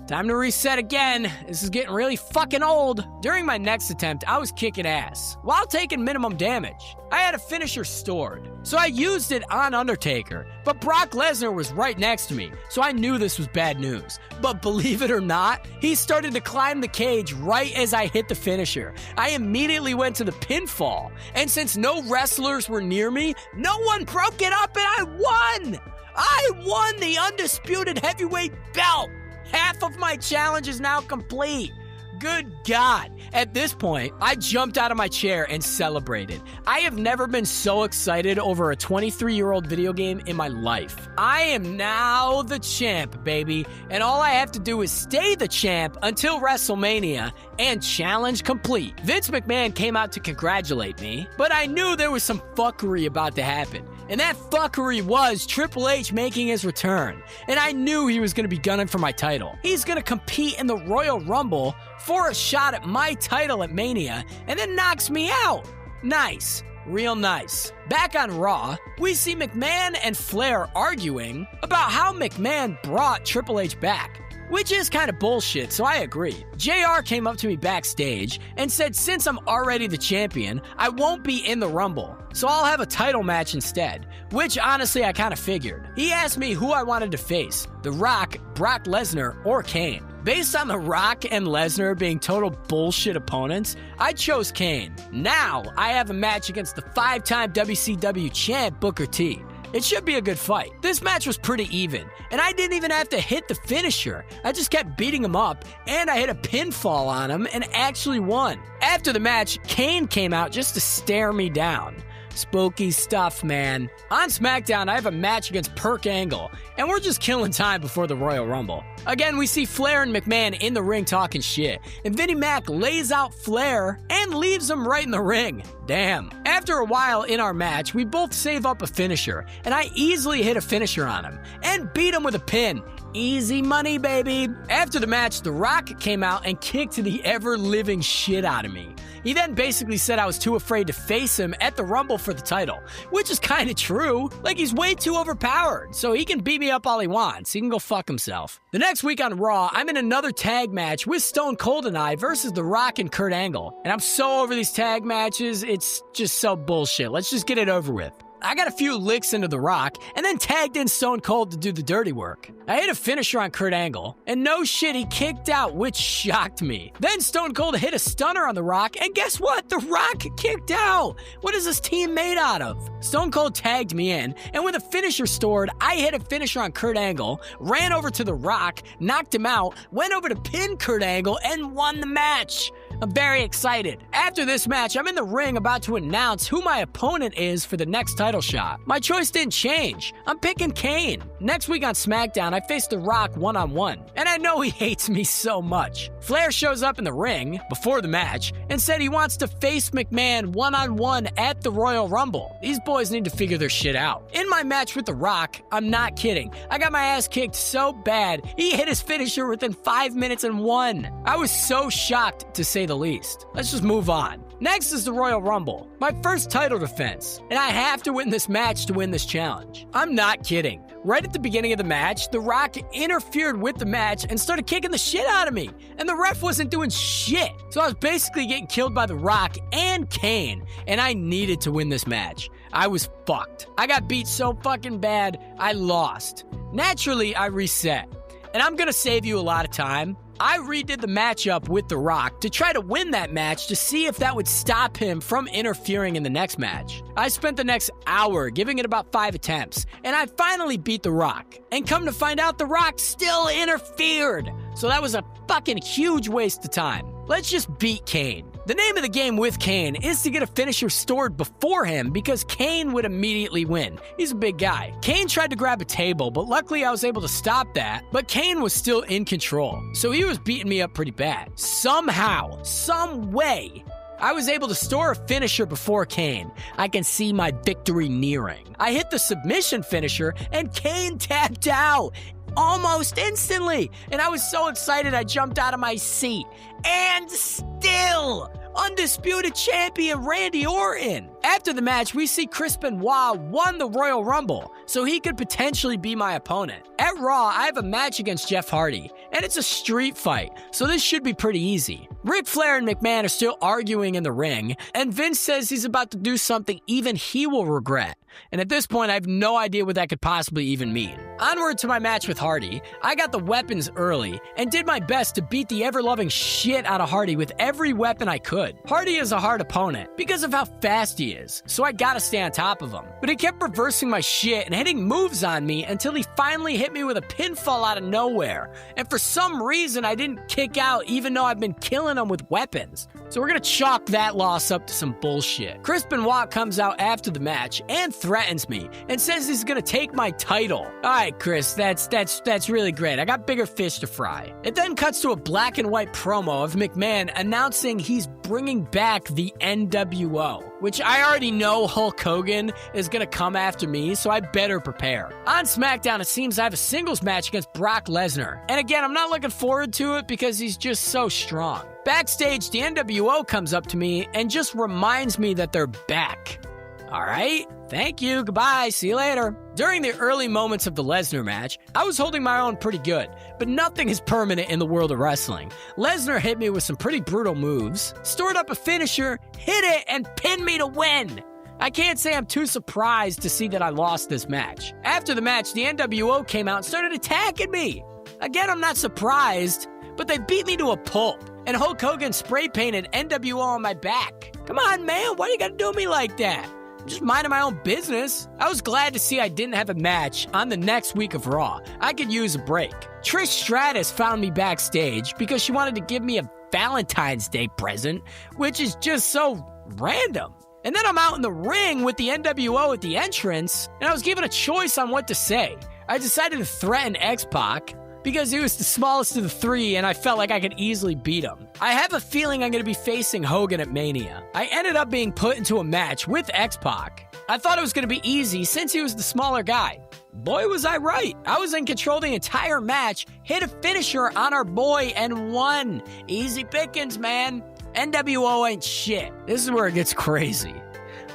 Time to reset again. This is getting really fucking old. During my next attempt, I was kicking ass while taking minimum damage. I had a finisher stored, so I used it on Undertaker, but Brock Lesnar was right next to me, so I knew this was bad news. But believe it or not, he started to climb the cage right as I hit the finisher. I immediately went to the pinfall, and since no wrestlers were near me, no one broke it up and I won! I won the undisputed heavyweight belt! Half of my challenge is now complete. Good God. At this point, I jumped out of my chair and celebrated. I have never been so excited over a 23-year-old video game in my life. I am now the champ, baby, and all I have to do is stay the champ until WrestleMania and challenge complete. Vince McMahon came out to congratulate me, but I knew there was some fuckery about to happen. And that fuckery was Triple H making his return. And I knew he was going to be gunning for my title. He's going to compete in the Royal Rumble for a shot at my title at Mania and then knocks me out. Nice. Real nice. Back on Raw, we see McMahon and Flair arguing about how McMahon brought Triple H back, which is kind of bullshit, so I agree. JR came up to me backstage and said since I'm already the champion, I won't be in the Rumble, so I'll have a title match instead, which honestly I kind of figured. He asked me who I wanted to face, The Rock, Brock Lesnar, or Kane. Based on The Rock and Lesnar being total bullshit opponents, I chose Kane. Now, I have a match against the 5-time WCW champ Booker T. It should be a good fight. This match was pretty even, and I didn't even have to hit the finisher. I just kept beating him up, and I hit a pinfall on him and actually won. After the match, Kane came out just to stare me down. Spooky stuff, man. On SmackDown, I have a match against Perk Angle, and we're just killing time before the Royal Rumble. Again, we see Flair and McMahon in the ring talking shit, and Vinnie Mac lays out Flair and leaves him right in the ring. Damn. After a while in our match, we both save up a finisher, and I easily hit a finisher on him, and beat him with a pin. Easy money, baby. After the match, The Rock came out and kicked the ever-living shit out of me. He then basically said I was too afraid to face him at the Rumble for the title, which is kind of true. Like, he's way too overpowered, so he can beat me up all he wants. He can go fuck himself. The next week on Raw, I'm in another tag match with Stone Cold and I versus The Rock and Kurt Angle. And I'm so over these tag matches, it's just so bullshit. Let's just get it over with. I got a few licks into The Rock, and then tagged in Stone Cold to do the dirty work. I hit a finisher on Kurt Angle, and no shit, he kicked out, which shocked me. Then Stone Cold hit a stunner on The Rock, and guess what? The Rock kicked out! What is this team made out of? Stone Cold tagged me in, and with a finisher stored, I hit a finisher on Kurt Angle, ran over to The Rock, knocked him out, went over to pin Kurt Angle, and won the match. I'm very excited. After this match, I'm in the ring about to announce who my opponent is for the next title shot. My choice didn't change. I'm picking Kane. Next week on SmackDown, I faced The Rock one-on-one, and I know he hates me so much. Flair shows up in the ring before the match and said he wants to face McMahon one-on-one at the Royal Rumble. These boys need to figure their shit out. In my match with The Rock, I'm not kidding, I got my ass kicked so bad, he hit his finisher within 5 minutes and won. I was so shocked, to say the least. Let's just move on. Next is the Royal Rumble, my first title defense, and I have to win this match to win this challenge. I'm not kidding. Right at the beginning of the match, The Rock interfered with the match and started kicking the shit out of me, and the ref wasn't doing shit. So I was basically getting killed by The Rock and Kane, and I needed to win this match. I was fucked. I got beat so fucking bad, I lost. Naturally, I reset, and I'm gonna save you a lot of time. I redid the matchup with The Rock to try to win that match to see if that would stop him from interfering in the next match. I spent the next hour giving it about 5 attempts, and I finally beat The Rock. And come to find out, The Rock still interfered. So that was a fucking huge waste of time. Let's just beat Kane. The name of the game with Kane is to get a finisher stored before him because Kane would immediately win. He's a big guy. Kane tried to grab a table, but luckily I was able to stop that, but Kane was still in control, so he was beating me up pretty bad. Somehow, some way, I was able to store a finisher before Kane. I can see my victory nearing. I hit the submission finisher and Kane tapped out almost instantly, and I was so excited I jumped out of my seat. And still, undisputed champion Randy Orton. After the match, we see Chris Benoit won the Royal Rumble, so he could potentially be my opponent. At Raw, I have a match against Jeff Hardy, and it's a street fight, so this should be pretty easy. Ric Flair and McMahon are still arguing in the ring, and Vince says he's about to do something even he will regret. And at this point, I have no idea what that could possibly even mean. Onward to my match with Hardy, I got the weapons early and did my best to beat the ever-loving shit out of Hardy with every weapon I could. Hardy is a hard opponent because of how fast he is, so I gotta stay on top of him. But he kept reversing my shit and hitting moves on me until he finally hit me with a pinfall out of nowhere. And for some reason, I didn't kick out even though I've been killing him with weapons. So we're gonna chalk that loss up to some bullshit. Chris Benoit comes out after the match and threatens me and says he's gonna take my title. Alright, Chris, that's really great. I got bigger fish to fry. It then cuts to a black and white promo of McMahon announcing he's bringing back the NWO, which I already know Hulk Hogan is gonna come after me, so I better prepare. On SmackDown, it seems I have a singles match against Brock Lesnar. And again, I'm not looking forward to it because he's just so strong. Backstage, the NWO comes up to me and just reminds me that they're back. Alright, thank you, goodbye, see you later. During the early moments of the Lesnar match, I was holding my own pretty good, but nothing is permanent in the world of wrestling. Lesnar hit me with some pretty brutal moves, stored up a finisher, hit it, and pinned me to win. I can't say I'm too surprised to see that I lost this match. After the match, the NWO came out and started attacking me. Again, I'm not surprised, but they beat me to a pulp, and Hulk Hogan spray-painted NWO on my back. Come on, man, why you gotta do me like that? I'm just minding my own business. I was glad to see I didn't have a match on the next week of Raw. I could use a break. Trish Stratus found me backstage because she wanted to give me a Valentine's Day present, which is just so random. And then I'm out in the ring with the NWO at the entrance, and I was given a choice on what to say. I decided to threaten X-Pac because he was the smallest of the three and I felt like I could easily beat him. I have a feeling I'm going to be facing Hogan at Mania. I ended up being put into a match with X-Pac. I thought it was going to be easy since he was the smaller guy. Boy, was I right. I was in control the entire match, hit a finisher on our boy, and won. Easy pickings, man. NWO ain't shit. This is where it gets crazy.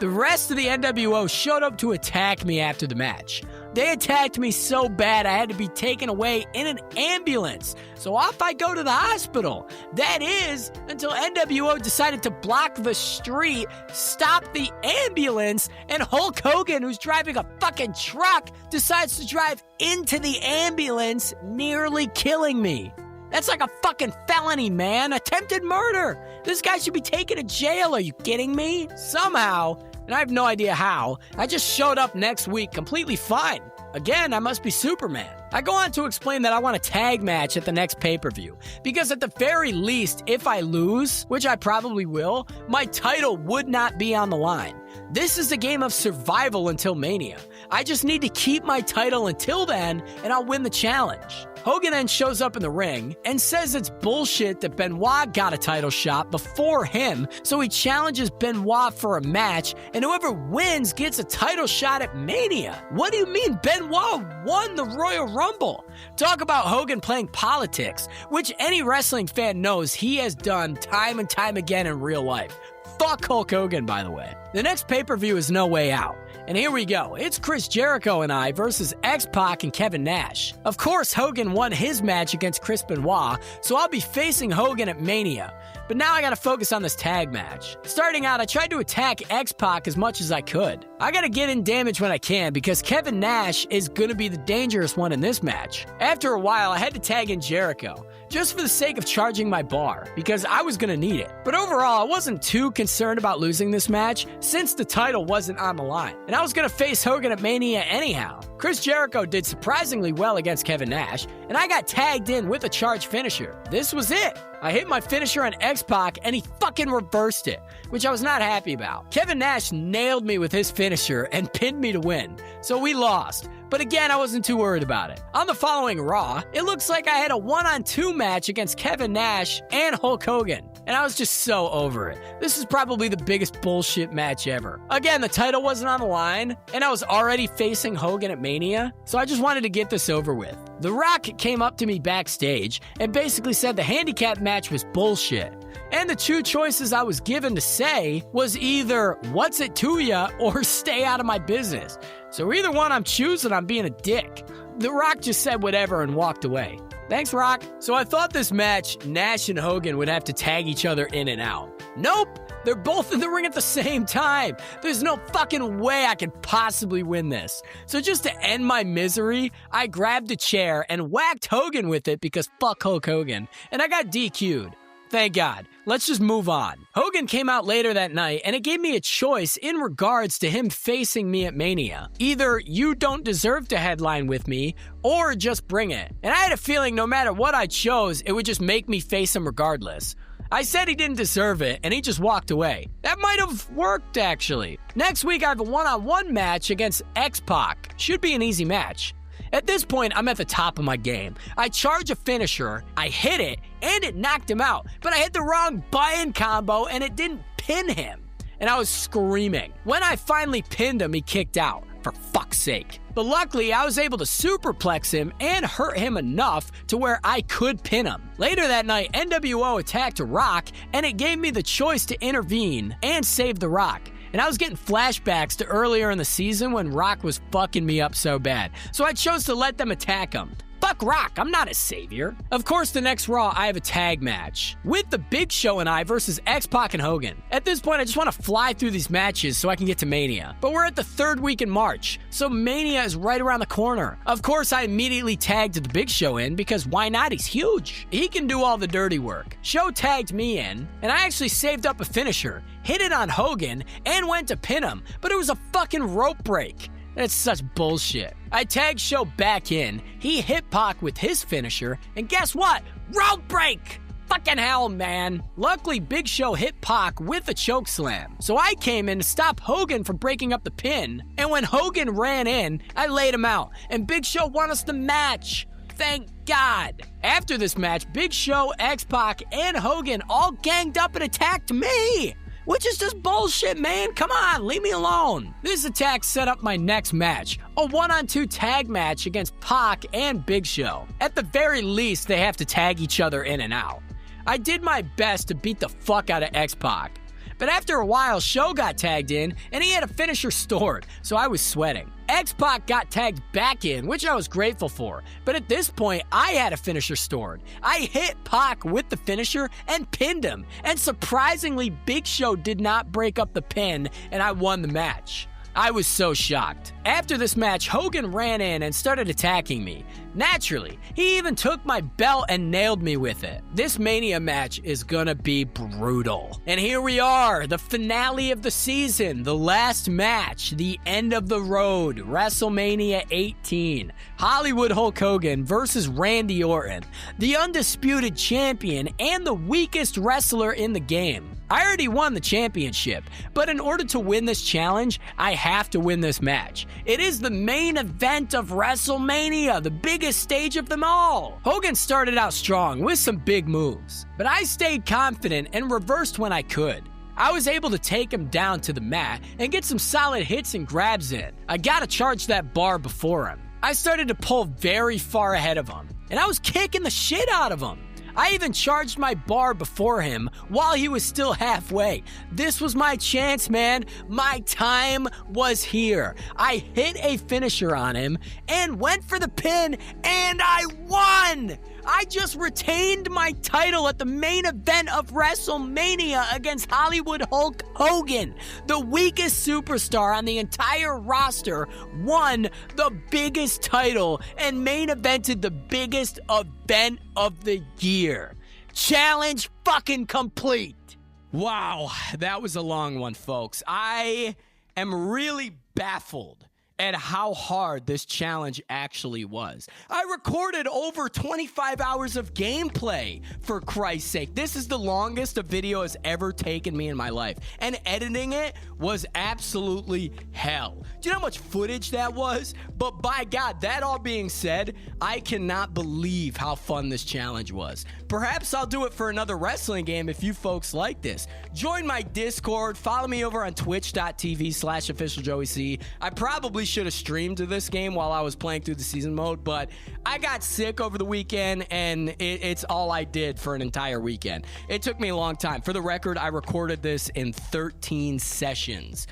The rest of the NWO showed up to attack me after the match. They attacked me so bad I had to be taken away in an ambulance. So off I go to the hospital. That is, until NWO decided to block the street, stop the ambulance, and Hulk Hogan, who's driving a fucking truck, decides to drive into the ambulance, nearly killing me. That's like a fucking felony, man. Attempted murder. This guy should be taken to jail. Are you kidding me? Somehow, and I have no idea how, I just showed up next week completely fine. Again, I must be Superman. I go on to explain that I want a tag match at the next pay-per-view, because at the very least, if I lose, which I probably will, my title would not be on the line. This is a game of survival until Mania. I just need to keep my title until then, and I'll win the challenge. Hogan then shows up in the ring and says it's bullshit that Benoit got a title shot before him, so he challenges Benoit for a match, and whoever wins gets a title shot at Mania. What do you mean Benoit won the Royal Rumble? Talk about Hogan playing politics, which any wrestling fan knows he has done time and time again in real life. Fuck Hulk Hogan, by the way. The next pay-per-view is No Way Out. And here we go. It's Chris Jericho and I versus X-Pac and Kevin Nash. Of course, Hogan won his match against Chris Benoit, so I'll be facing Hogan at Mania. But now I gotta focus on this tag match. Starting out, I tried to attack X-Pac as much as I could. I gotta get in damage when I can because Kevin Nash is gonna be the dangerous one in this match. After a while, I had to tag in Jericho, just for the sake of charging my bar, because I was gonna need it. But overall, I wasn't too concerned about losing this match, since the title wasn't on the line. And I was gonna face Hogan at Mania anyhow. Chris Jericho did surprisingly well against Kevin Nash, and I got tagged in with a charge finisher. This was it. I hit my finisher on X-Pac, and he fucking reversed it, which I was not happy about. Kevin Nash nailed me with his finisher and pinned me to win, so we lost. But again, I wasn't too worried about it. On the following Raw, it looks like I had a 1-on-2 match against Kevin Nash and Hulk Hogan, and I was just so over it. This is probably the biggest bullshit match ever. Again, the title wasn't on the line, and I was already facing Hogan at Mania, so I just wanted to get this over with. The Rock came up to me backstage and basically said the handicap match was bullshit. And the two choices I was given to say was either what's it to ya or stay out of my business. So either one I'm choosing, I'm being a dick. The Rock just said whatever and walked away. Thanks, Rock. So I thought this match, Nash and Hogan would have to tag each other in and out. Nope. They're both in the ring at the same time. There's no fucking way I could possibly win this. So just to end my misery, I grabbed a chair and whacked Hogan with it because fuck Hulk Hogan. And I got DQ'd. Thank God. Let's just move on. Hogan came out later that night, and it gave me a choice in regards to him facing me at Mania. Either you don't deserve to headline with me, or just bring it. And I had a feeling no matter what I chose, it would just make me face him regardless. I said he didn't deserve it, and he just walked away. That might have worked, actually. Next week, I have a one-on-one match against X-Pac. Should be an easy match. At this point, I'm at the top of my game. I charge a finisher, I hit it, and it knocked him out. But I hit the wrong button combo, and it didn't pin him. And I was screaming. When I finally pinned him, he kicked out. For fuck's sake. But luckily, I was able to superplex him and hurt him enough to where I could pin him. Later that night, NWO attacked Rock, and it gave me the choice to intervene and save the Rock. And I was getting flashbacks to earlier in the season when Rock was fucking me up so bad. So I chose to let them attack him. Fuck Rock, I'm not a savior. Of course, the next Raw, I have a tag match with The Big Show and I versus X-Pac and Hogan. At this point, I just want to fly through these matches so I can get to Mania. But we're at the third week in March, so Mania is right around the corner. Of course, I immediately tagged The Big Show in because why not? He's huge. He can do all the dirty work. Show tagged me in, and I actually saved up a finisher, hit it on Hogan, and went to pin him, but it was a fucking rope break. That's such bullshit. I tagged Show back in, he hit Pac with his finisher, and guess what? Rope break! Fucking hell, man. Luckily, Big Show hit Pac with a choke slam. So I came in to stop Hogan from breaking up the pin, and when Hogan ran in, I laid him out, and Big Show won us the match. Thank God. After this match, Big Show, X-Pac, and Hogan all ganged up and attacked me. Which is just bullshit, man. Come on, leave me alone. This attack set up my next match, a 1-on-2 tag match against Pac and Big Show. At the very least, they have to tag each other in and out. I did my best to beat the fuck out of X-Pac. But after a while, Show got tagged in, and he had a finisher stored, so I was sweating. X-Pac got tagged back in, which I was grateful for. But at this point, I had a finisher stored. I hit Pac with the finisher and pinned him. And surprisingly, Big Show did not break up the pin, and I won the match. I was so shocked. After this match, Hogan ran in and started attacking me. Naturally, he even took my belt and nailed me with it. This Mania match is gonna be brutal. And here we are, the finale of the season, the last match, the end of the road, WrestleMania 18. Hollywood Hulk Hogan versus Randy Orton, the undisputed champion and the weakest wrestler in the game. I already won the championship, but in order to win this challenge, I have to win this match. It is the main event of WrestleMania, the biggest stage of them all. Hogan started out strong with some big moves, but I stayed confident and reversed when I could. I was able to take him down to the mat and get some solid hits and grabs in. I gotta charge that bar before him. I started to pull very far ahead of him, and I was kicking the shit out of him. I even charged my bar before him while he was still halfway. This was my chance, man. My time was here. I hit a finisher on him and went for the pin, and I won! I just retained my title at the main event of WrestleMania against Hollywood Hulk Hogan. The weakest superstar on the entire roster won the biggest title and main evented the biggest event of the year. Challenge fucking complete. Wow, that was a long one, folks. I am really baffled at how hard this challenge actually was. I recorded over 25 hours of gameplay, for Christ's sake. This is the longest a video has ever taken me in my life, and editing it was absolutely hell. Do you know how much footage that was? But by God, that all being said, I cannot believe how fun this challenge was. Perhaps I'll do it for another wrestling game if you folks like this. Join my Discord, follow me over on twitch.tv/officialjoeyc. I probably should have streamed to this game while I was playing through the season mode, but I got sick over the weekend, and it's all I did for an entire weekend. It took me a long time. For the record, I recorded this in 13 sessions.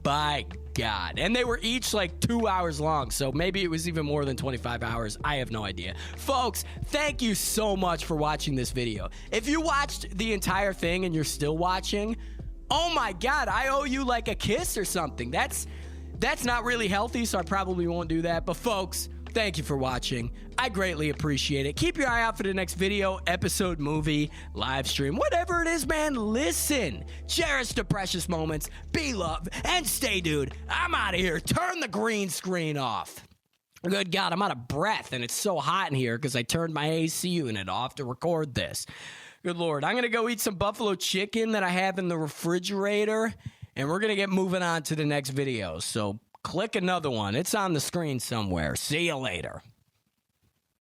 by God. And they were each like 2 hours long, so maybe it was even more than 25 hours. I have no idea. Folks, thank you so much for watching this video. If you watched the entire thing and you're still watching, oh my God, I owe you like a kiss or something. That's not really healthy, so I probably won't do that. But folks, thank you for watching. I greatly appreciate it. Keep your eye out for the next video, episode, movie, live stream, whatever it is, man. Listen, cherish the precious moments, be loved, and stay, dude. I'm out of here. Turn the green screen off. Good God, I'm out of breath, and it's so hot in here because I turned my AC unit off to record this. Good Lord. I'm going to go eat some buffalo chicken that I have in the refrigerator, and we're going to get moving on to the next video. So click another one. It's on the screen somewhere. See you later.